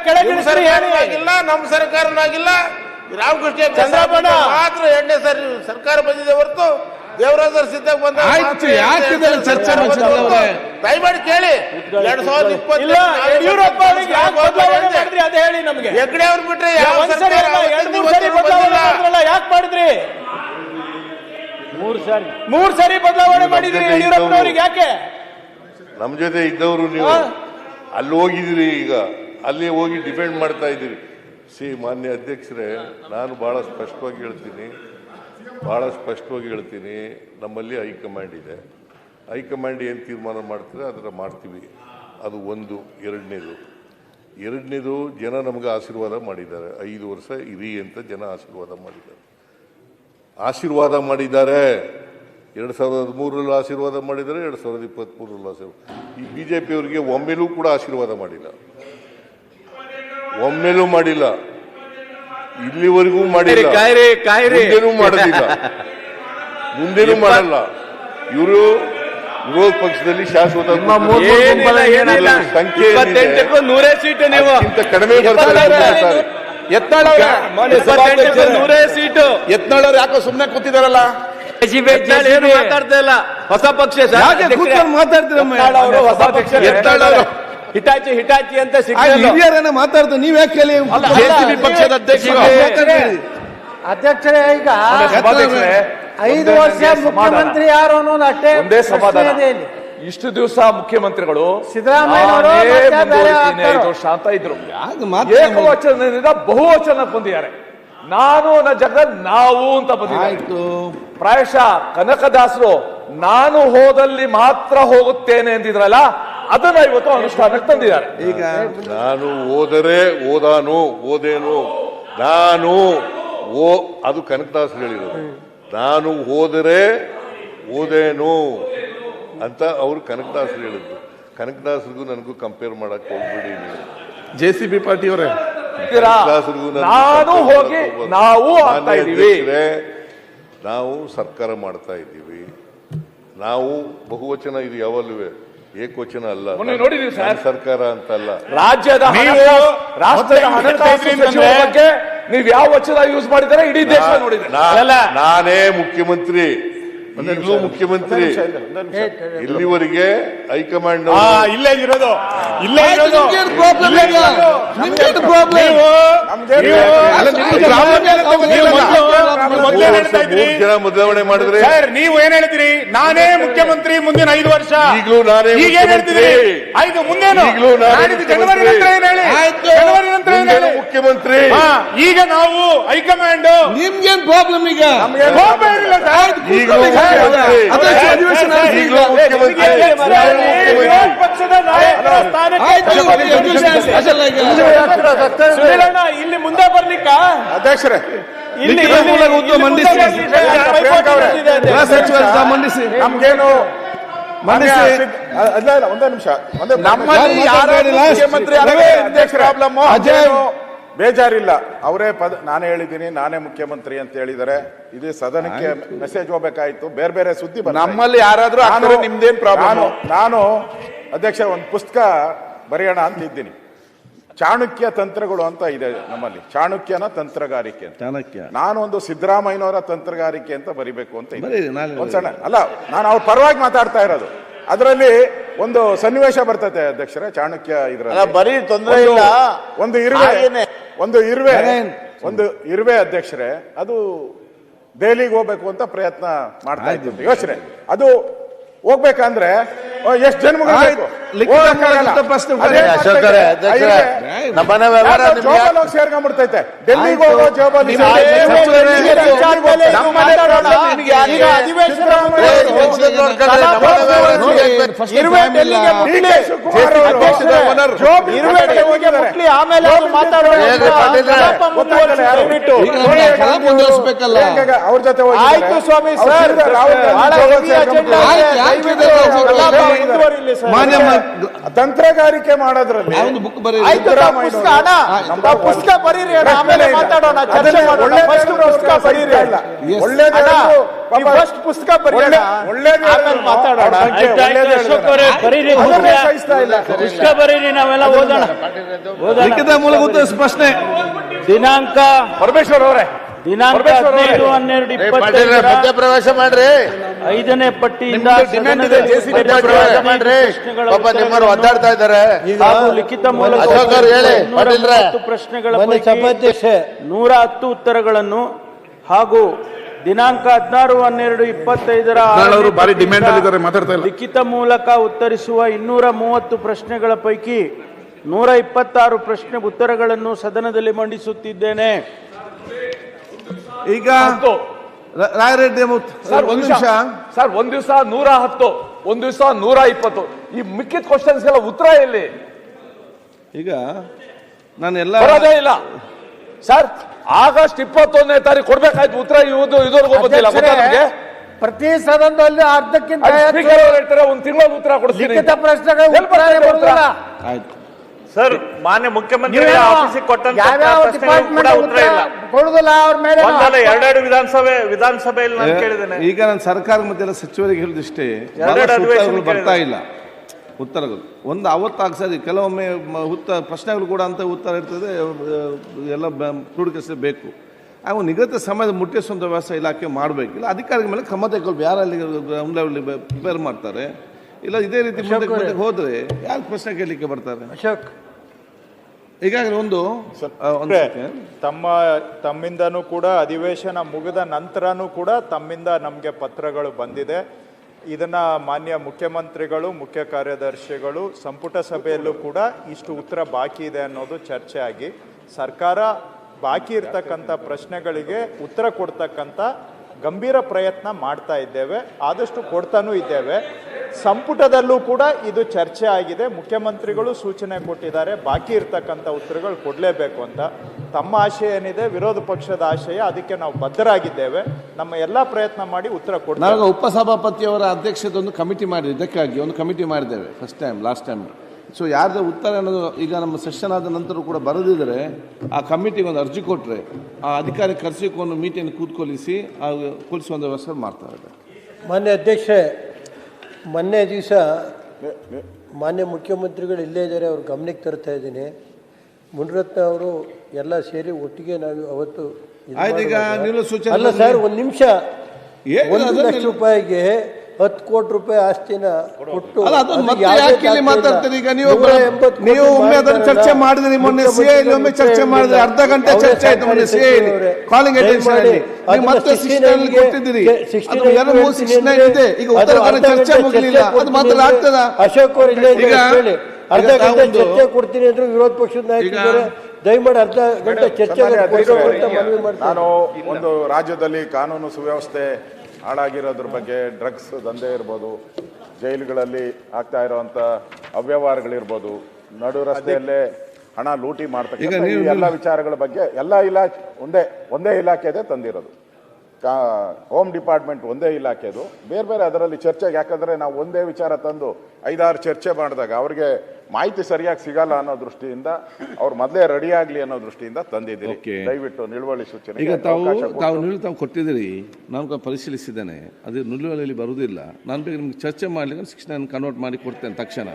ಕೆಳಗಿಳಿಸಿಲ್ಲ? ನಮ್ಮ ಸರ್ಕಾರನಾಗಿಲ್ಲ, ರಾಮಕೃಷ್ಣ ಚಂದ್ರಬಾಬು ಮಾತ್ರ 2ನೇ ಸರಿ ಸರ್ಕಾರ ಬಂದಿದೆ ಹೊರತು ದೇವರಾಜ ಸಿದ್ಧ ಬಂದ ಚರ್ಚೆ ದಯಮಾಡಿ ಕೇಳಿ. 2020 ಯಡಿಯೂರಪ್ಪ ಅದೇ ಹೇಳಿ ನಮ್ಗೆ. ಹೆಗ್ಡೆ ಅವ್ರು ಬಿಟ್ರೆ ಯಾಕೆ ಮಾಡಿದ್ರಿ? 3 ಸಾರಿ ಬದಲಾವಣೆ ಮಾಡಿದ್ರಿ ಯಡಿಯೂರಪ್ಪನವ್ರಿಗೆ. ಯಾಕೆ? ನಮ್ಮ ಜೊತೆ ಇದ್ದವರು ನೀವು ಅಲ್ಲಿ ಹೋಗಿದ್ದೀರಿ, ಈಗ ಅಲ್ಲಿ ಹೋಗಿ ಡಿಪೆಂಡ್ ಮಾಡ್ತಾ ಇದ್ದೀರಿ. ಮಾನ್ಯ ಅಧ್ಯಕ್ಷರೇ, ನಾನು ಬಹಳ ಸ್ಪಷ್ಟವಾಗಿ ಹೇಳ್ತೀನಿ, ನಮ್ಮಲ್ಲಿ ಹೈಕಮಾಂಡ್ ಇದೆ. ಹೈಕಮಾಂಡ್ ಏನು ತೀರ್ಮಾನ ಮಾಡ್ತಾರೆ ಅದರ ಮಾಡ್ತೀವಿ. ಅದು ಒಂದು. ಎರಡನೇದು ಜನ ನಮಗೆ ಆಶೀರ್ವಾದ ಮಾಡಿದ್ದಾರೆ. 5 ವರ್ಷ ಇರಿ ಅಂತ ಜನ ಆಶೀರ್ವಾದ ಮಾಡಿದ್ದಾರೆ. 2013ರಲ್ಲಿ ಆಶೀರ್ವಾದ ಮಾಡಿದ್ದಾರೆ, 2023ರಲ್ಲಿ ಆಶೀರ್ವಾದ. ಈ ಬಿಜೆಪಿ ಅವರಿಗೆ ಒಮ್ಮೆಲೂ ಕೂಡ ಆಶೀರ್ವಾದ ಮಾಡಿಲ್ಲ, ಇಲ್ಲಿವರೆಗೂ ಮಾಡಿಲ್ಲ, ಮುಂದೇನೂ ಮಾಡಲ್ಲ. ಇವರು ವಿರೋಧ ಪಕ್ಷದಲ್ಲಿ ಶಾಶ್ವತ ಸಂಖ್ಯೆ 100 ಸೀಟು ನೀವು ಕಡಿಮೆ ಬರ್ತಾರೆ. ಯತ್ನಾಳ್ ಸೀಟು. ಯತ್ನಾಳವ್ರು ಯಾಕೋ ಸುಮ್ಮನೆ ಕೂತಿದಾರಲ್ಲ, ಏನು ಮಾತಾಡ್ತಾ ಇಲ್ಲ. ಹೊಸ ಪಕ್ಷ ಹಿಟಾಚಿ ಅಂತ ಹಿರಿಯರನ್ನ ಮಾತಾಡ್ತಾರೆ, ನೀವ್ ಯಾಕೆ ಕೇಳಿ? ಪಕ್ಷದ ಅಧ್ಯಕ್ಷರೇ, ಈಗ 5 ವರ್ಷ ಮುಖ್ಯಮಂತ್ರಿ ಯಾರು ಅನ್ನೋದು ಅಷ್ಟೇ ಒಂದೇ ಸಮಾಧಾನ. ಇಷ್ಟು ದಿವಸ ಮುಖ್ಯಮಂತ್ರಿಗಳು ಸಿದ್ದರಾಮಯ್ಯನವರು ನಾನೇ ಮತ್ತೆ ಬೇರೆ ಮುಂದುವರಿತೀನಿ ಆಗ್ತಾರೆ. 5 ವರ್ಷ ಅಂತ ಇದ್ರು. ಯಾಕೆ ಮಾತ್ರ ಏಕವಚನದಿಂದ ಬಹುವಚನ ಬಂದಿದ್ದಾರೆ. ನಾನು ಜಗನ್ ನಾವು ಅಂತ ಬಂದಿದ್ದಾರೆ. ಆಯ್ತು. ಪ್ರಾಯಶಃ ಕನಕದಾಸರು ನಾನು ಹೋದಲ್ಲಿ ಮಾತ್ರ ಹೋಗುತ್ತೇನೆ ಅಂತಿದ್ರಲ್ಲ, ಅದನ್ನ ಇವತ್ತು ಅನುಷ್ಠಾನಕ್ಕೆ ತಂದಿದ್ದಾರೆ. ಈಗ ನಾನು ಓದರೆ ಓದಾನು ಓದೇನು ನಾನು ಅದು ಕನಕದಾಸರು ಹೇಳಿರೋದು. ನಾನು ಹೋದರೆ ಓದೇನು ಅಂತ ಅವರು ಕನಕದಾಸರು ಹೇಳಿದ್ರು. ಕನಕದಾಸರಿಗೂ ನನಗೂ ಕಂಪೇರ್ ಮಾಡಕ್ ಹೋಗ್ಬಿಡಿ ನೀವು. JCB ಪಾರ್ಟಿಯವರೇ, ಕನಕದಾಸರಿಗೂ ನಾನು ಹೋಗಿ ನಾವು ಆಗ್ತಾ ಇದೀವಿ. ನಾವು ಸರ್ಕಾರ ಮಾಡ್ತಾ ಇದ್ದೀವಿ. ನಾವು ಬಹುವಚನ ಇದು ಯಾವಲ್ಲೂ ಏಕವಚನ ಅಲ್ಲ. ಮೊನ್ನೆ ನೋಡಿದೀವಿ ಸರ್. ನನ್ನ ಸರ್ಕಾರ ಅಂತಲ್ಲ. ರಾಜ್ಯದ ರಾಷ್ಟ್ರದ ಹಣಕಾಸು ಸಚಿವರ ಬಗ್ಗೆ ನೀವು ಯಾವ ವಚನ ಯೂಸ್ ಮಾಡಿದರೆ ಇಡೀ ದೇಶ ನೋಡಿದೆ. ನಾನೇ ಮುಖ್ಯಮಂತ್ರಿ, ಈಗಲೂ ಮುಖ್ಯಮಂತ್ರಿ. ಇಲ್ಲಿವರೆಗೆ ಹೈಕಮಾಂಡ್ ಇಲ್ಲೇ ಇರೋದು ಇಲ್ಲೇ ಇರೋದು ಜನ ಬದಲಾವಣೆ ಮಾಡಿದ್ರೆ ಸರ್, ನೀವು ಏನ್ ಹೇಳ್ತೀರಿ? ನಾನೇ ಮುಖ್ಯಮಂತ್ರಿ ಮುಂದಿನ 5 ವರ್ಷ. ಈಗಲೂ ನಾನೇ ಈಗ ಏನ್ ಹೇಳ್ತೀರಿ? ಆಯ್ತು, ಮುಂದೇನು? ಈಗಲೂ ನಾನೇ ಜನವರಿ ನಂತರ ಏನ್ ಹೇಳಿ? ಜನವರಿ ನಂತರ ಏನ್ ಹೇಳಿ? ಮುಖ್ಯಮಂತ್ರಿ. ಈಗ ನಾವು ಹೈಕಮಾಂಡ್ ನಿಮ್ಗೇನ್ ಪ್ರಾಬ್ಲಮ್ ಈಗ? ಪಕ್ಷದ ನಾಯಕರ ಸ್ಥಾನಕ್ಕೆ ಇಲ್ಲಿ ಮುಂದೆ ಬರ್ಲಿಕ್ಕ ಅಧ್ಯಕ್ಷರೇ, ಇಲ್ಲಿ ಮಂಡಿಸಿ ಮಂಡಿಸಿ ನಮ್ಗೇನು ಮಂಡಿಸಿ. ಅಲ್ಲ ಒಂದೇ ನಿಮಿಷ. ನಮ್ಮಲ್ಲಿ ಮುಖ್ಯಮಂತ್ರಿ ಪ್ರಾಬ್ಲಮ್ ಅಜಯ್ ಬೇಜಾರಿಲ್ಲ. ಅವರೇ ನಾನೇ ಹೇಳಿದ್ದೀನಿ, ನಾನೇ ಮುಖ್ಯಮಂತ್ರಿ ಅಂತ ಹೇಳಿದ್ದಾರೆ. ಇದೇ ಸದನಕ್ಕೆ ಮೆಸೇಜ್ ಹೋಗ್ಬೇಕಾಯ್ತು. ಬೇರೆ ಬೇರೆ ಸುದ್ದಿ ನಮ್ಮಲ್ಲಿ ಯಾರಾದ್ರೂ ನಿಮ್ದೇನ್ ಪ್ರಾಬ್ಲಮ್? ನಾನು ಅಧ್ಯಕ್ಷ ಒಂದು ಪುಸ್ತಕ ಬರೆಯೋಣ ಅಂತ ಇದ್ದೀನಿ. ಚಾಣಕ್ಯ ತಂತ್ರಗಳು ಅಂತ ಇದೆ ನಮ್ಮಲ್ಲಿ. ಚಾಣಕ್ಯನ ತಂತ್ರಗಾರಿಕೆ ಅಂತ. ಚಾಣಕ್ಯ. ನಾನು ಒಂದು ಸಿದ್ದರಾಮಯ್ಯನವರ ತಂತ್ರಗಾರಿಕೆ ಅಂತ ಬರಿಬೇಕು ಅಂತ ಬರೀರಿ, ನಾಳೆ ಒಂದ್ಸಣ್ಣ ಅಲ್ಲ, ನಾನು ಅವ್ರ ಪರವಾಗಿ ಮಾತಾಡ್ತಾ ಇರೋದು. ಅದರಲ್ಲಿ ಒಂದು ಸನ್ನಿವೇಶ ಬರ್ತದೆ ಅಧ್ಯಕ್ಷರೇ, ಚಾಣಕ್ಯ ಇದ್ರಲ್ಲಿ ಬರೀ ತೊಂದರೆ ಇಲ್ಲ. ಒಂದು ಇರುವೆ ಅಧ್ಯಕ್ಷರೇ, ಅದು ದೆಹಲಿಗೆ ಹೋಗ್ಬೇಕು ಅಂತ ಪ್ರಯತ್ನ ಮಾಡ್ತಾ ಇದ್ದೀವಿ. ಯೋಚನೆ ಅದು ಹೋಗ್ಬೇಕಂದ್ರೆ ಎಷ್ಟು ಜನ್ಮಗಳು ಸೇರ್ಕೊಂಡ್ಬಿಡ್ತೈತೆ. ಡೆಲ್ಲಿಗೆ ಹೋಗೋ ಜವಾಬ್ದಾರಿ ಅವ್ರ ಜೊತೆ ಆಯ್ತು ಸ್ವಾಮಿ ಸರ್, ತಂತ್ರಗಾರಿಕೆ ಮಾಡೋದ್ರಲ್ಲಿ ಪುಸ್ತಕ ಬರೀರಿ, ಆಮೇಲೆ ಮಾತಾಡೋಣ, ಚರ್ಚೆ ಮಾಡೋಣ. ಪುಸ್ತಕ ಬರೀರಿ, ಫಸ್ಟ್ ಪುಸ್ತಕ ಬರೀರಿ, ಆಮೇಲೆ ಮಾತಾಡೋಣ. ಪುಸ್ತಕ ಬರೀರಿ, ನಾವೆಲ್ಲ ಓದೋಣ. ಲಿಖಿತ ಮೂಲಕ ಉತ್ತರ ಪ್ರಶ್ನೆ. ದಿನಾಂಕ ಪರಮೇಶ್ವರ್ ಅವರೇ, ದಿನಾಂಕ 15/12/2025 ಮಧ್ಯಪ್ರವೇಶ ಮಾಡ್ರಿ. 5ನೇ ಪಟ್ಟಿಯಿಂದ ನಿಮ್ಮರು ಒದ್ದಾಡ್ತಾ ಇದ್ದಾರೆ. ಹಾಗೂ ಲಿಖಿತ ಮೂಲಕ ಹೇಳಿ 130 ಪ್ರಶ್ನೆಗಳ ಪೈಕಿ 110 ಉತ್ತರಗಳನ್ನು ಹಾಗೂ ದಿನಾಂಕ 16/12/25 ಲಿಖಿತ ಮೂಲಕ ಉತ್ತರಿಸುವ 230 ಪ್ರಶ್ನೆಗಳ ಪೈಕಿ 126 ಪ್ರಶ್ನೆ ಉತ್ತರಗಳನ್ನು ಸದನದಲ್ಲಿ ಮಂಡಿಸುತ್ತಿದ್ದೇನೆ. ಈಗ ರಾಯರೆಡ್ಡಿ ಸರ್ ಒಂದ್ ದಿವಸ 110, ಒಂದ್ ದಿವಸ 120. ಈ ಮಿಕ್ಕಿದ ಕ್ವಶನ್ಸ್ಗೆಲ್ಲ ಉತ್ತರ ಎಲ್ಲಿ? ಈಗ ನಾನು ಎಲ್ಲ ಬರೋದೇ ಇಲ್ಲ ಸರ್. ಆಗಸ್ಟ್ 21ನೇ ತಾರೀಕು ಕೊಡ್ಬೇಕಾಯ್ತು ಉತ್ತರ. ಇದುವರೆಗೂ ಗೊತ್ತಿಲ್ಲ ನಮಗೆ. ಪ್ರತಿ ಸದನದಲ್ಲಿ ಅರ್ಧಕ್ಕಿಂತ ಸ್ಪೀಕರ್ ಅವರು ಹೇಳ್ತಾರೆ ಒಂದು ತಿಂಗಳ ಉತ್ತರ ಕೊಡ್ತೀನಿ. ಆಯ್ತು ಸರ್, ಮಾನ್ಯ ಮುಖ್ಯಮಂತ್ರಿ ಆಫೀಸಿಗೆ ಕೊಟ್ಟಂತ ಕೊಡುದಿಲ್ಲ ಅವ್ರ ಮೇಲೆ. ಎರಡೆರಡು ವಿಧಾನಸಭೆಯಲ್ಲಿ ನಾನು ಕೇಳಿದ್ದೇನೆ. ಈಗ ನಾನು ಸರ್ಕಾರ ಮಧ್ಯೆ ಸಚಿವರಿಗೆ ಹೇಳಿದಿಷ್ಟೇ, ಬರ್ತಾ ಇಲ್ಲ ಉತ್ತರಗಳು. ಒಂದು ಅವತ್ತಾಗ್ಸರಿ ಕೆಲವೊಮ್ಮೆ ಪ್ರಶ್ನೆಗಳು ಕೂಡ ಅಂತ ಉತ್ತರ ಇರ್ತದೆ, ಎಲ್ಲ ಕ್ರೋಢೀಕರಿಸಬೇಕು. ಹಾಗೂ ನಿಗದಿತ ಸಮಯದ ಮುಟ್ಟಿಸುವಂಥ ವ್ಯವಸ್ಥೆ ಇಲಾಖೆ ಮಾಡಬೇಕಿಲ್ಲ. ಅಧಿಕಾರಿಗಳ ಮೇಲೆ ಕ್ರಮ ತಗೊಳ್ಬೇಕು. ಯಾರಲ್ಲಿ ಪ್ರಿಪೇರ್ ಮಾಡ್ತಾರೆ ಇಲ್ಲ ಇದೇ ರೀತಿ ಮುಂದೆ ಹೋದ್ರೆ ಯಾರು ಪ್ರಶ್ನೆ ಕೇಳಲಿಕ್ಕೆ ಬರ್ತಾರೆ? ಅಶೋಕ್, ಈಗಾಗಲೇ ತಮ್ಮಿಂದನೂ ಕೂಡ ಅಧಿವೇಶನ ಮುಗಿದ ನಂತರನೂ ಕೂಡ ತಮ್ಮಿಂದ ನಮಗೆ ಪತ್ರಗಳು ಬಂದಿದೆ. ಇದನ್ನ ಮಾನ್ಯ ಮುಖ್ಯಮಂತ್ರಿಗಳು, ಮುಖ್ಯ ಕಾರ್ಯದರ್ಶಿಗಳು ಸಂಪುಟ ಸಭೆಯಲ್ಲೂ ಕೂಡ ಇಷ್ಟು ಉತ್ತರ ಬಾಕಿ ಇದೆ ಅನ್ನೋದು ಚರ್ಚೆ ಆಗಿ ಸರ್ಕಾರ ಬಾಕಿ ಇರ್ತಕ್ಕಂಥ ಪ್ರಶ್ನೆಗಳಿಗೆ ಉತ್ತರ ಕೊಡ್ತಕ್ಕಂಥ ಗಂಭೀರ ಪ್ರಯತ್ನ ಮಾಡ್ತಾ ಇದ್ದೇವೆ, ಆದಷ್ಟು ಕೊಡ್ತಾನೂ ಇದ್ದೇವೆ. ಸಂಪುಟದಲ್ಲೂ ಕೂಡ ಇದು ಚರ್ಚೆ ಆಗಿದೆ. ಮುಖ್ಯಮಂತ್ರಿಗಳು ಸೂಚನೆ ಕೊಟ್ಟಿದ್ದಾರೆ ಬಾಕಿ ಇರ್ತಕ್ಕಂಥ ಉತ್ತರಗಳು ಕೊಡಲೇಬೇಕು ಅಂತ. ತಮ್ಮ ಆಶಯ ಏನಿದೆ, ವಿರೋಧ ಪಕ್ಷದ ಆಶಯ, ಅದಕ್ಕೆ ನಾವು ಬದ್ಧರಾಗಿದ್ದೇವೆ. ನಮ್ಮ ಎಲ್ಲ ಪ್ರಯತ್ನ ಮಾಡಿ ಉತ್ತರ ಕೊಡ್ತೇವೆ. ನಾವು ಉಪಸಭಾಪತಿಯವರ ಅಧ್ಯಕ್ಷತೆ ಒಂದು ಕಮಿಟಿ ಮಾಡಿದ್ವಿ, ಇದಕ್ಕಾಗಿ ಒಂದು ಕಮಿಟಿ ಮಾಡಿದ್ದೇವೆ ಲಾಸ್ಟ್ ಟೈಮ್. ಸೊ ಯಾರ್ದು ಉತ್ತರ ಅನ್ನೋದು ಈಗ ನಮ್ಮ ಸೆಷನ್ ಆದ ನಂತರ ಕೂಡ ಬರೆದಿದ್ರೆ ಆ ಕಮಿಟಿಗೆ ಒಂದು ಅರ್ಜಿ ಕೊಟ್ಟರೆ ಆ ಅಧಿಕಾರಿ ಕರೆಸಿಕೊಂಡು ಮೀಟಿಂಗ್ ಕೂತ್ಕೊಳಿಸಿ ಕೂರಿಸುವಂಥ ವ್ಯವಸ್ಥೆ ಮಾಡ್ತಾರೆ. ಮಾನ್ಯ ಅಧ್ಯಕ್ಷರೇ, ಮೊನ್ನೆ ದಿವಸ ಮಾನ್ಯ ಮುಖ್ಯಮಂತ್ರಿಗಳು ಇಲ್ಲೇ ಇದ್ದಾರೆ, ಅವ್ರ ಗಮನಕ್ಕೆ ತರ್ತಾ ಇದ್ದೀನಿ. ಮುನಿರತ್ನ ಅವರು ಎಲ್ಲ ಸೇರಿ ಒಟ್ಟಿಗೆ ನಾವು ಅವತ್ತು ಅಲ್ಲ ಸರ್, ಒಂದು ನಿಮಿಷ, 1 ಲಕ್ಷ ರೂಪಾಯಿಗೆ 10 ಕೋಟಿ ರೂಪಾಯಿ ಆಸ್ತಿನ ಕೊಟ್ಟು ಮಾತಾಡ್ತೀರಿ. ಈಗ ನೀವು ಒಮ್ಮೆ ಅದನ್ನು ಚರ್ಚೆ ಮಾಡಿದ್ರಿ, ಮೊನ್ನೆ ಸಿಎಲ್ ಒಮ್ಮೆ ಚರ್ಚೆ ಮಾಡಿದ್ರಿ, ಅರ್ಧ ಗಂಟೆ ಚರ್ಚೆ ಆಯ್ತು ಮೊನ್ನೆ ಸಿಎಲ್ ಕಾಲಿಂಗ್ ಅಟೆನ್ಷನ್ ಅಲ್ಲಿ. ಮತ್ತೆ 69 ಕೊಟ್ಟಿದ್ದೀರಿ, ಇದೆ. ಈಗ ಉತ್ತರ ಚರ್ಚೆ ಮುಗಿಲಿಲ್ಲ, ಅದು ಮಾತ್ರ ಆಗ್ತದ? ಅಶೋಕ್ ಅವರು ಇಲ್ಲೇ ಅರ್ಧ ಗಂಟೆ ಚರ್ಚೆ ಕೊಡ್ತೀನಿ ಅಂದ್ರೆ ವಿರೋಧ ಪಕ್ಷದ ನಾಯಕರು ದಯಮಾಡಿ ಅರ್ಧ ಗಂಟೆ ಚರ್ಚೆ ಮನವಿ ಮಾಡ್ತಾರೆ. ನಾನು ಒಂದು ರಾಜ್ಯದಲ್ಲಿ ಕಾನೂನು ಸುವ್ಯವಸ್ಥೆ ಹಾಳಾಗಿರೋದ್ರ ಬಗ್ಗೆ, ಡ್ರಗ್ಸ್ ದಂಧೆ ಇರ್ಬೋದು, ಜೈಲುಗಳಲ್ಲಿ ಆಗ್ತಾ ಇರುವಂತ ಅವ್ಯವಹಾರಗಳಿರ್ಬೋದು, ನಡು ರಸ್ತೆಯಲ್ಲೇ ಹಣ ಲೂಟಿ ಮಾಡ್ತಕ್ಕಂಥ ಈ ಎಲ್ಲ ವಿಚಾರಗಳ ಬಗ್ಗೆ ಎಲ್ಲ ಇಲಾಖೆ ಒಂದೇ ಇಲಾಖೆದೇ ತಂದಿರೋದು. ಹೋಮ್ ಡಿಪಾರ್ಟ್ಮೆಂಟ್ ಒಂದೇ ಇಲಾಖೆದು, ಬೇರೆ ಬೇರೆ ಅದರಲ್ಲಿ ಚರ್ಚೆಗೆ. ಯಾಕಂದ್ರೆ ನಾವು ಒಂದೇ ವಿಚಾರ ತಂದು 5-6 ಚರ್ಚೆ ಮಾಡಿದಾಗ ಅವ್ರಿಗೆ ಮಾಹಿತಿ ಸರಿಯಾಗಿ ಸಿಗಲ್ಲ ಅನ್ನೋ ದೃಷ್ಟಿಯಿಂದ ಅವ್ರು ಮೊದಲೇ ರೆಡಿ ಆಗಲಿ ಅನ್ನೋ ದೃಷ್ಟಿಯಿಂದ ತಂದಿದ್ದೀರಿ. ದಯವಿಟ್ಟು ನಿಲುವಳಿ ಸೂಚನೆ. ಈಗ ತಾವು ಕೊಟ್ಟಿದ್ದೀರಿ, ನಾನು ಪರಿಶೀಲಿಸಿದ್ದೇನೆ, ಅದು ನಿಲುವಳಿಯಲ್ಲಿ ಬರುವುದಿಲ್ಲ. ನಾನು ಬೇಗ ನಿಮ್ಗೆ ಚರ್ಚೆ ಮಾಡ್ಲಿಕ್ಕೆ 69 ಕನ್ವರ್ಟ್ ಮಾಡಿ ಕೊಡ್ತೇನೆ ತಕ್ಷಣ.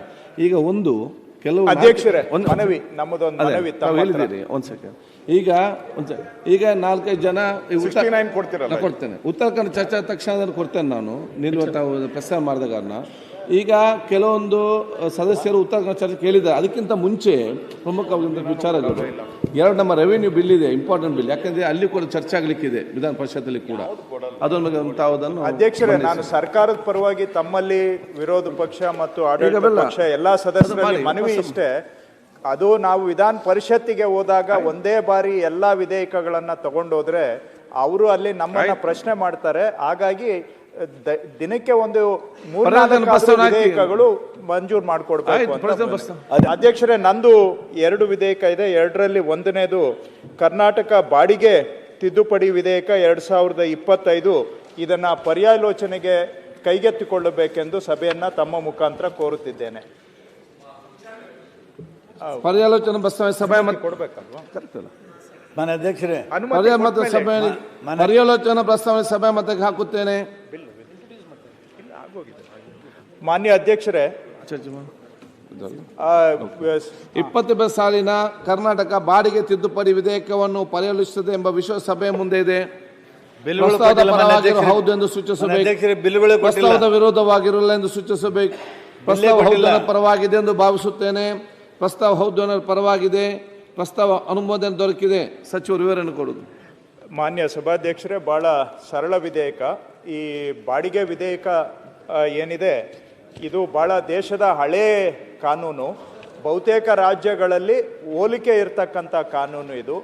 ಈಗ ಒಂದು ಕೆಲವು ಅಧ್ಯಕ್ಷರೇ, ಮನವಿ ನಮ್ಮದೊಂದು ಮನವಿ ಹೇಳಿದ್ದೀರಿ. ಒಂದು ಸೆಕೆಂಡ್, ಈಗ 4-5 ಜನ ಕೊಡ್ತೇನೆ, ಉತ್ತರ ಕನ್ನಡ ಚರ್ಚೆ ತಕ್ಷಣ ಕೊಡ್ತೇನೆ ನಾನು, ನಿಲುವ ಪ್ರಸ್ತಾವ ಮಾಡಿದ ಕಾರಣ. ಈಗ ಕೆಲವೊಂದು ಸದಸ್ಯರು ಉತ್ತರ ಕನ್ನಡ ಚರ್ಚೆ ಕೇಳಿದ್ದಾರೆ. ಅದಕ್ಕಿಂತ ಮುಂಚೆ ಪ್ರಮುಖವಾದ ವಿಚಾರಗಳು 2 ನಮ್ಮ ರೆವಿನ್ಯೂ ಬಿಲ್ ಇದೆ, ಇಂಪಾರ್ಟೆಂಟ್ ಬಿಲ್. ಯಾಕಂದ್ರೆ ಅಲ್ಲಿ ಕೂಡ ಚರ್ಚೆ ಆಗ್ಲಿಕ್ಕಿದೆ ವಿಧಾನ ಪರಿಷತ್ತಲ್ಲಿ ಕೂಡ. ಅದನ್ನು ಅಧ್ಯಕ್ಷರೇ, ನಾನು ಸರ್ಕಾರದ ಪರವಾಗಿ ತಮ್ಮಲ್ಲಿ ವಿರೋಧ ಪಕ್ಷ ಮತ್ತು ಆಡಳಿತ ಪಕ್ಷ ಎಲ್ಲಾ ಸದಸ್ಯರಲ್ಲಿ ಮನವಿ ಇಷ್ಟೇ. ಅದು ನಾವು ವಿಧಾನ ಪರಿಷತ್ತಿಗೆ ಹೋದಾಗ ಒಂದೇ ಬಾರಿ ಎಲ್ಲಾ ವಿಧೇಯಕಗಳನ್ನ ತಗೊಂಡೋದ್ರೆ ಅವರು ಅಲ್ಲಿ ನಮ್ಮನ್ನ ಪ್ರಶ್ನೆ ಮಾಡ್ತಾರೆ. ಹಾಗಾಗಿ ದಿನಕ್ಕೆ ಒಂದು 3-4 ವಿಧೇಯಕಗಳು ಮಂಜೂರು ಮಾಡಿಕೊಡ್ಬೇಕು ಅಂತ. ಅಧ್ಯಕ್ಷರೇ, ನಂದು 2 ವಿಧೇಯಕ ಇದೆ. 2ರಲ್ಲಿ ಒಂದನೇದು ಕರ್ನಾಟಕ ಬಾಡಿಗೆ ತಿದ್ದುಪಡಿ ವಿಧೇಯಕ 2025. ಇದನ್ನ ಪರ್ಯಾಲೋಚನೆಗೆ ಕೈಗೆತ್ತಿಕೊಳ್ಳಬೇಕೆಂದು ಸಭೆಯನ್ನ ತಮ್ಮ ಮುಖಾಂತರ ಕೋರುತ್ತಿದ್ದೇನೆ. ಪರ್ಯಾಲೋಚನೆ ಪ್ರಸ್ತಾವ ಸಭೆ ಕೊಡ್ಬೇಕಲ್ವಾ? ಮಾನ್ಯ ಅಧ್ಯಕ್ಷರೇ, ಪರ್ಯಾಲೋಚನಾ ಪ್ರಸ್ತಾವನೆ ಸಭೆ ಮತಕ್ಕೆ ಹಾಕುತ್ತೇನೆ. ಮಾನ್ಯ ಅಧ್ಯಕ್ಷರೇ, 20 ಸಾಲಿನ ಕರ್ನಾಟಕ ಬಾಡಿಗೆ ತಿದ್ದುಪಡಿ ವಿಧೇಯಕವನ್ನು ಪರಿಶೀಲಿಸುತ್ತದೆ ಎಂಬ ವಿಶ್ವಸಭೆಯ ಮುಂದೆ ಇದೆ. ಪ್ರಸ್ತಾವದ ಪರವಾಗಿರುವ ಹೌದು ಎಂದು ಸೂಚಿಸಬೇಕು, ಪ್ರಸ್ತಾವದ ವಿರೋಧವಾಗಿರಲ್ಲ ಎಂದು ಸೂಚಿಸಬೇಕು. ಪ್ರಸ್ತಾವ ಹೌದು ಪರವಾಗಿದೆ ಎಂದು ಭಾವಿಸುತ್ತೇನೆ. ಪ್ರಸ್ತಾವ ಹೌದು ಪರವಾಗಿದೆ. ಪ್ರಸ್ತಾವ ಅನುಮೋದನೆ ದೊರಕಿದೆ. ಸಚಿವರು ವಿವರಣೆ ಕೊಡುವುದು. ಮಾನ್ಯ ಸಭಾಧ್ಯಕ್ಷರೇ, ಬಹಳ ಸರಳ ವಿಧೇಯಕ. ಈ ಬಾಡಿಗೆ ವಿಧೇಯಕ ಏನಿದೆ, ಇದು ಬಹಳ ದೇಶದ ಹಳೇ ಕಾನೂನು. ಬಹುತೇಕ ರಾಜ್ಯಗಳಲ್ಲಿ ಹೋಲಿಕೆ ಇರತಕ್ಕಂಥ ಕಾನೂನು ಇದು.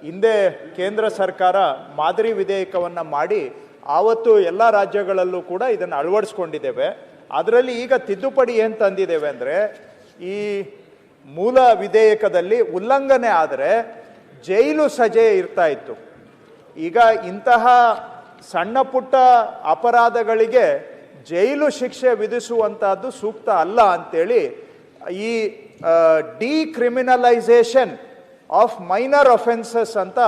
ಹಿಂದೆ ಕೇಂದ್ರ ಸರ್ಕಾರ ಮಾದರಿ ವಿಧೇಯಕವನ್ನು ಮಾಡಿ ಆವತ್ತು ಎಲ್ಲ ರಾಜ್ಯಗಳಲ್ಲೂ ಕೂಡ ಇದನ್ನು ಅಳವಡಿಸ್ಕೊಂಡಿದ್ದೇವೆ. ಅದರಲ್ಲಿ ಈಗ ತಿದ್ದುಪಡಿ ಏನು ತಂದಿದ್ದೇವೆ ಅಂದರೆ, ಈ ಮೂಲ ವಿಧೇಯಕದಲ್ಲಿ ಉಲ್ಲಂಘನೆ ಆದರೆ ಜೈಲು ಸಜೆ ಇರ್ತಾ ಇತ್ತು. ಈಗ ಇಂತಹ ಸಣ್ಣ ಪುಟ್ಟ ಅಪರಾಧಗಳಿಗೆ ಜೈಲು ಶಿಕ್ಷೆ ವಿಧಿಸುವಂತಹದ್ದು ಸೂಕ್ತ ಅಲ್ಲ ಅಂತೇಳಿ ಈ ಡಿಕ್ರಿಮಿನಲೈಸೇಷನ್ ಆಫ್ ಮೈನರ್ ಅಫೆನ್ಸಸ್ ಅಂತ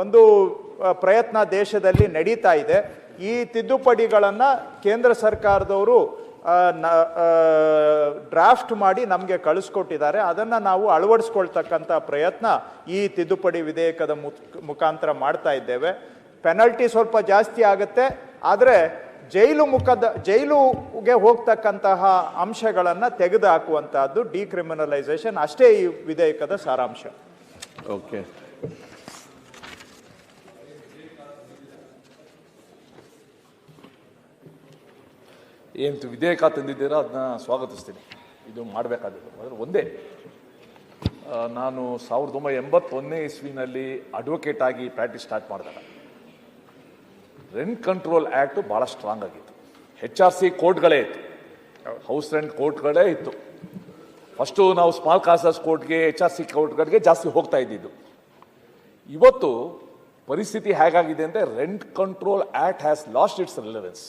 ಒಂದು ಪ್ರಯತ್ನ ದೇಶದಲ್ಲಿ ನಡೀತಾ ಇದೆ. ಈ ತಿದ್ದುಪಡಿಗಳನ್ನು ಕೇಂದ್ರ ಸರ್ಕಾರದವರು ಡ್ರಾಫ್ಟ್ ಮಾಡಿ ನಮಗೆ ಕಳಿಸ್ಕೊಟ್ಟಿದ್ದಾರೆ. ಅದನ್ನು ನಾವು ಅಳವಡಿಸ್ಕೊಳ್ತಕ್ಕಂಥ ಪ್ರಯತ್ನ ಈ ತಿದ್ದುಪಡಿ ವಿಧೇಯಕದ ಮುಖಾಂತರ ಮಾಡ್ತಾ ಇದ್ದೇವೆ. ಪೆನಲ್ಟಿ ಸ್ವಲ್ಪ ಜಾಸ್ತಿ ಆಗುತ್ತೆ, ಆದರೆ ಜೈಲುಗೆ ಹೋಗ್ತಕ್ಕಂತಹ ಅಂಶಗಳನ್ನು ತೆಗೆದುಹಾಕುವಂತಹದ್ದು ಡಿಕ್ರಿಮಿನಲೈಸೇಷನ್ ಅಷ್ಟೇ ಈ ವಿಧೇಯಕದ ಸಾರಾಂಶ. ಓಕೆ, ಏನು ವಿಧೇಯಕ ತಂದಿದ್ದೀರಾ ಅದನ್ನ ಸ್ವಾಗತಿಸ್ತೀನಿ. ಇದು ಮಾಡಬೇಕಾದದ್ದು ಆದರೆ ಒಂದೇ, ನಾನು 1981ನೇ ಇಸ್ವಿನಲ್ಲಿ ಅಡ್ವೊಕೇಟ್ ಆಗಿ ಪ್ರಾಕ್ಟೀಸ್ ಸ್ಟಾರ್ಟ್ ಮಾಡಿದಾಗ ರೆಂಟ್ ಕಂಟ್ರೋಲ್ ಆ್ಯಕ್ಟು ಭಾಳ ಸ್ಟ್ರಾಂಗ್ ಆಗಿತ್ತು. HRC ಕೋರ್ಟ್ಗಳೇ ಇತ್ತು, ಹೌಸ್ ರೆಂಟ್ ಕೋರ್ಟ್ಗಳೇ ಇತ್ತು. ಫಸ್ಟು ನಾವು ಸ್ಮಾಲ್ ಕಾಸಸ್ ಕೋರ್ಟ್ಗೆ HRC ಕೋರ್ಟ್ಗಳಿಗೆ ಜಾಸ್ತಿ ಹೋಗ್ತಾ ಇದ್ದಿದ್ದು. ಇವತ್ತು ಪರಿಸ್ಥಿತಿ ಹೇಗಾಗಿದೆ ಅಂದರೆ rent control act has last it's relevance.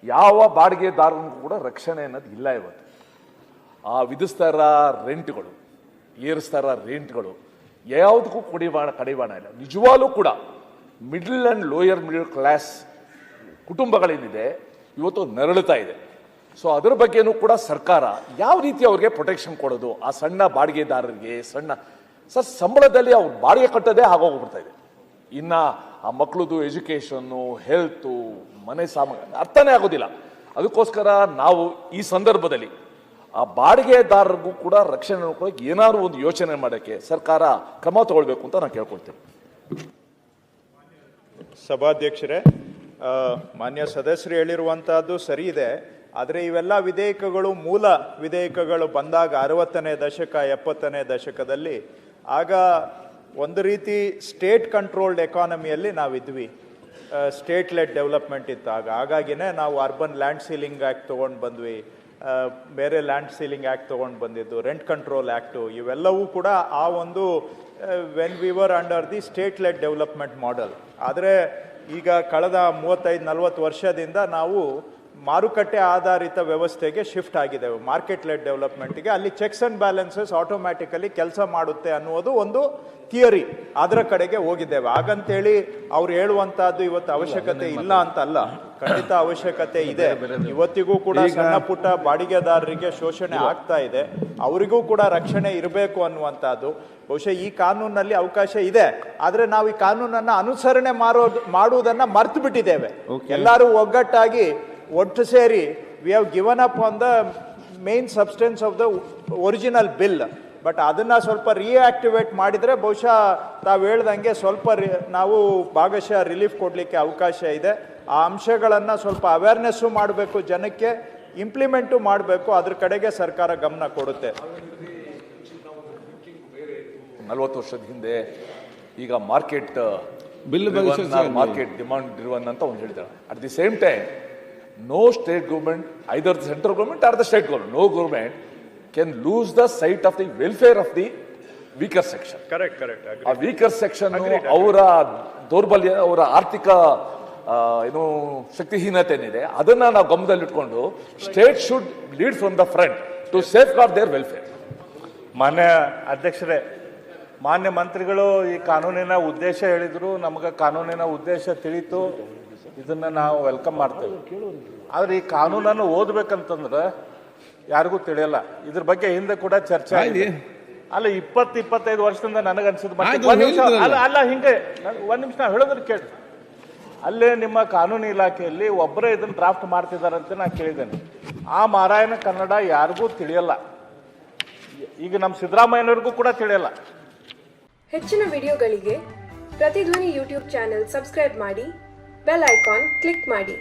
ಯಾವ ಬಾಡಿಗೆದಾರನಿಗೂ ಕೂಡ ರಕ್ಷಣೆ ಅನ್ನೋದು ಇಲ್ಲ ಇವತ್ತು. ಆ ವಿಧಿಸ್ತಾ ಇರೋ ರೆಂಟ್ಗಳು, ಏರಿಸ್ತಾ ಇರೋ ರೆಂಟ್ಗಳು ಯಾವುದಕ್ಕೂ ಕಡಿವಾಣ ಇಲ್ಲ. ನಿಜವಾಗ್ಲೂ ಕೂಡ middle and lower middle class ಕುಟುಂಬಗಳೇನಿದೆ ಇವತ್ತು ನರಳುತ್ತಾ ಇದೆ. ಸೊ ಅದರ ಬಗ್ಗೆನೂ ಕೂಡ ಸರ್ಕಾರ ಯಾವ ರೀತಿ ಅವ್ರಿಗೆ ಪ್ರೊಟೆಕ್ಷನ್ ಕೊಡೋದು, ಆ ಸಣ್ಣ ಬಾಡಿಗೆದಾರರಿಗೆ ಸರ್ ಸಂಬಳದಲ್ಲಿ ಅವ್ರು ಬಾಡಿಗೆ ಕಟ್ಟೋದೇ ಆಗೋಗ್ಬಿಡ್ತಾ ಇದೆ. ಇನ್ನು ಆ ಮಕ್ಕಳದು ಎಜುಕೇಷನ್ನು, ಹೆಲ್ತು, ಮನೆ ಸಾಮಾನು ಅರ್ಥನೇ ಆಗೋದಿಲ್ಲ. ಅದಕ್ಕೋಸ್ಕರ ನಾವು ಈ ಸಂದರ್ಭದಲ್ಲಿ ಆ ಬಾಡಿಗೆದಾರರಿಗೂ ಕೂಡ ರಕ್ಷಣೆ ಕೊಡೋಕೆ ಏನಾದ್ರು ಒಂದು ಯೋಚನೆ ಮಾಡೋಕ್ಕೆ ಸರ್ಕಾರ ಕ್ರಮ ತಗೊಳ್ಬೇಕು ಅಂತ ನಾನು ಕೇಳ್ಕೊಳ್ತೇನೆ. ಸಭಾಧ್ಯಕ್ಷರೇ, ಮಾನ್ಯ ಸದಸ್ಯರು ಹೇಳಿರುವಂತಹದ್ದು ಸರಿ ಇದೆ. ಆದರೆ ಇವೆಲ್ಲ ವಿಧೇಯಕಗಳು, ಮೂಲ ವಿಧೇಯಕಗಳು ಬಂದಾಗ 60ನೇ ದಶಕ 70ನೇ ದಶಕದಲ್ಲಿ ಆಗ ಒಂದು ರೀತಿ ಸ್ಟೇಟ್ ಕಂಟ್ರೋಲ್ಡ್ ಎಕಾನಮಿಯಲ್ಲಿ ನಾವಿದ್ವಿ. ಸ್ಟೇಟ್ ಲೆಡ್ ಡೆವಲಪ್ಮೆಂಟ್ ಇತ್ತು ಹಾಗಾಗಿನೇ ನಾವು ಅರ್ಬನ್ ಲ್ಯಾಂಡ್ ಸೀಲಿಂಗ್ ಆ್ಯಕ್ಟ್ ತೊಗೊಂಡು ಬಂದ್ವಿ, ಬೇರೆ ಲ್ಯಾಂಡ್ ಸೀಲಿಂಗ್ ಆ್ಯಕ್ಟ್ ತೊಗೊಂಡು ಬಂದಿದ್ದು, ರೆಂಟ್ ಕಂಟ್ರೋಲ್ ಆ್ಯಕ್ಟು, ಇವೆಲ್ಲವೂ ಕೂಡ ಆ ಒಂದು when we were under the state led development model. ಆದರೆ ಈಗ ಕಳೆದ 35-40 ವರ್ಷದಿಂದ ನಾವು ಮಾರುಕಟ್ಟೆ ಆಧಾರಿತ ವ್ಯವಸ್ಥೆಗೆ ಶಿಫ್ಟ್ ಆಗಿದ್ದೇವೆ, ಮಾರ್ಕೆಟ್ ಲೆಡ್ ಡೆವಲಪ್ಮೆಂಟ್ಗೆ. ಅಲ್ಲಿ ಚೆಕ್ಸ್ ಆ್ಯಂಡ್ ಬ್ಯಾಲೆನ್ಸಸ್ ಆಟೋಮ್ಯಾಟಿಕಲಿ ಕೆಲಸ ಮಾಡುತ್ತೆ ಅನ್ನುವುದು ಒಂದು ಥಿಯರಿ, ಅದರ ಕಡೆಗೆ ಹೋಗಿದ್ದೇವೆ. ಹಾಗಂತೇಳಿ ಅವ್ರು ಹೇಳುವಂತಹದ್ದು ಇವತ್ತು ಅವಶ್ಯಕತೆ ಇಲ್ಲ ಅಂತಲ್ಲ, ಖಂಡಿತ ಅವಶ್ಯಕತೆ ಇದೆ. ಇವತ್ತಿಗೂ ಕೂಡ ಸಣ್ಣ ಪುಟ್ಟ ಬಾಡಿಗೆದಾರರಿಗೆ ಶೋಷಣೆ ಆಗ್ತಾ ಇದೆ, ಅವರಿಗೂ ಕೂಡ ರಕ್ಷಣೆ ಇರಬೇಕು ಅನ್ನುವಂಥದ್ದು. ಬಹುಶಃ ಈ ಕಾನೂನಲ್ಲಿ ಅವಕಾಶ ಇದೆ, ಆದರೆ ನಾವು ಈ ಕಾನೂನನ್ನು ಅನುಸರಣೆ ಮಾಡುವುದನ್ನು ಮರ್ತು ಬಿಟ್ಟಿದ್ದೇವೆ. ಎಲ್ಲರೂ ಒಗ್ಗಟ್ಟಾಗಿ ಒಟ್ಟು ಸೇರಿ we have given up on the main substance of the original bill. But ಅದನ್ನು ಸ್ವಲ್ಪ ರಿಯಾಕ್ಟಿವೇಟ್ ಮಾಡಿದರೆ ಬಹುಶಃ ತಾವು ಹೇಳ್ದಂಗೆ ಸ್ವಲ್ಪ ನಾವು ಭಾಗಶಃ ರಿಲೀಫ್ ಕೊಡಲಿಕ್ಕೆ ಅವಕಾಶ ಇದೆ. ಆ ಅಂಶಗಳನ್ನು ಸ್ವಲ್ಪ ಅವೇರ್ನೆಸ್ಸು ಮಾಡಬೇಕು, ಜನಕ್ಕೆ ಇಂಪ್ಲಿಮೆಂಟು ಮಾಡಬೇಕು, ಅದ್ರ ಕಡೆಗೆ ಸರ್ಕಾರ ಗಮನ ಕೊಡುತ್ತೆ. 40 ವರ್ಷದ ಹಿಂದೆ ಈಗ ಮಾರ್ಕೆಟ್ ಡಿಮಾಂಡ್ ಡ್ರಿವನ್ ಅಂತ ಒಂದು ಹೇಳಿದ್ದಾರೆ. At the same time no state government, either the central government or the state government, no government can lose the sight of the welfare of the weaker section. Correct. A weaker section ಅವರ ದೌರ್ಬಲ್ಯ, ಅವರ ಆರ್ಥಿಕ ಶಕ್ತಿಹೀನತೆ ಏನಿದೆ ಅದನ್ನ ನಾವು ಗಮನದಲ್ಲಿಟ್ಕೊಂಡು state should lead from the front to safeguard their welfare. ಮಾನ್ಯ ಅಧ್ಯಕ್ಷರೇ, ಮಾನ್ಯ ಮಂತ್ರಿಗಳು ಈ ಕಾನೂನಿನ ಉದ್ದೇಶ ಹೇಳಿದ್ರು, ನಮಗೆ ಕಾನೂನಿನ ಉದ್ದೇಶ ತಿಳಿತು, ಇದನ್ನು ನಾವು ವೆಲ್ಕಮ್ ಮಾಡ್ತೇವೆ. ಆದರೆ ಈ ಕಾನೂನನ್ನು ಓದಬೇಕಂತಂದ್ರೆ ಯಾರಿಗೂ ತಿಳಿಯಲ್ಲ. ಇದ್ರ ಬಗ್ಗೆ ಹಿಂದೆ ಕೂಡ ಚರ್ಚೆ ಆಗಿದೆ. ಅಲ್ಲ 20-25 ವರ್ಷದಿಂದ ನನಗನ್ಸಿದ್ದು ಅಲ್ಲ ಹಿಂಗೆ ಒಂದು ನಿಮಿಷ ನಾವು ಹೇಳೋದ್ರ ಕೇಳಿ. ಅಲ್ಲೇ ನಿಮ್ಮ ಕಾನೂನು ಇಲಾಖೆಯಲ್ಲಿ ಒಬ್ಬರೇ ಇದನ್ನು ಡ್ರಾಫ್ಟ್ ಮಾಡ್ತಿದ್ದಾರಂತ ನಾನು ಕೇಳಿದ್ದೇನೆ. ಆ ಮಾರಾಯಣ ಕನ್ನಡ ಯಾರಿಗೂ ತಿಳಿಯಲ್ಲ, ಈಗ ನಮ್ಮ ಸಿದ್ದರಾಮಯ್ಯನವ್ರಿಗೂ ಕೂಡ ತಿಳಿಯಲ್ಲ. ಹೆಚ್ಚಿನ ವಿಡಿಯೋಗಳಿಗೆ ಪ್ರತಿಧ್ವನಿ ಯೂಟ್ಯೂಬ್ ಚಾನೆಲ್ ಸಬ್ಸ್ಕ್ರೈಬ್ ಮಾಡಿ, ಬೆಲ್ ಐಕಾನ್ ಕ್ಲಿಕ್ ಮಾಡಿ.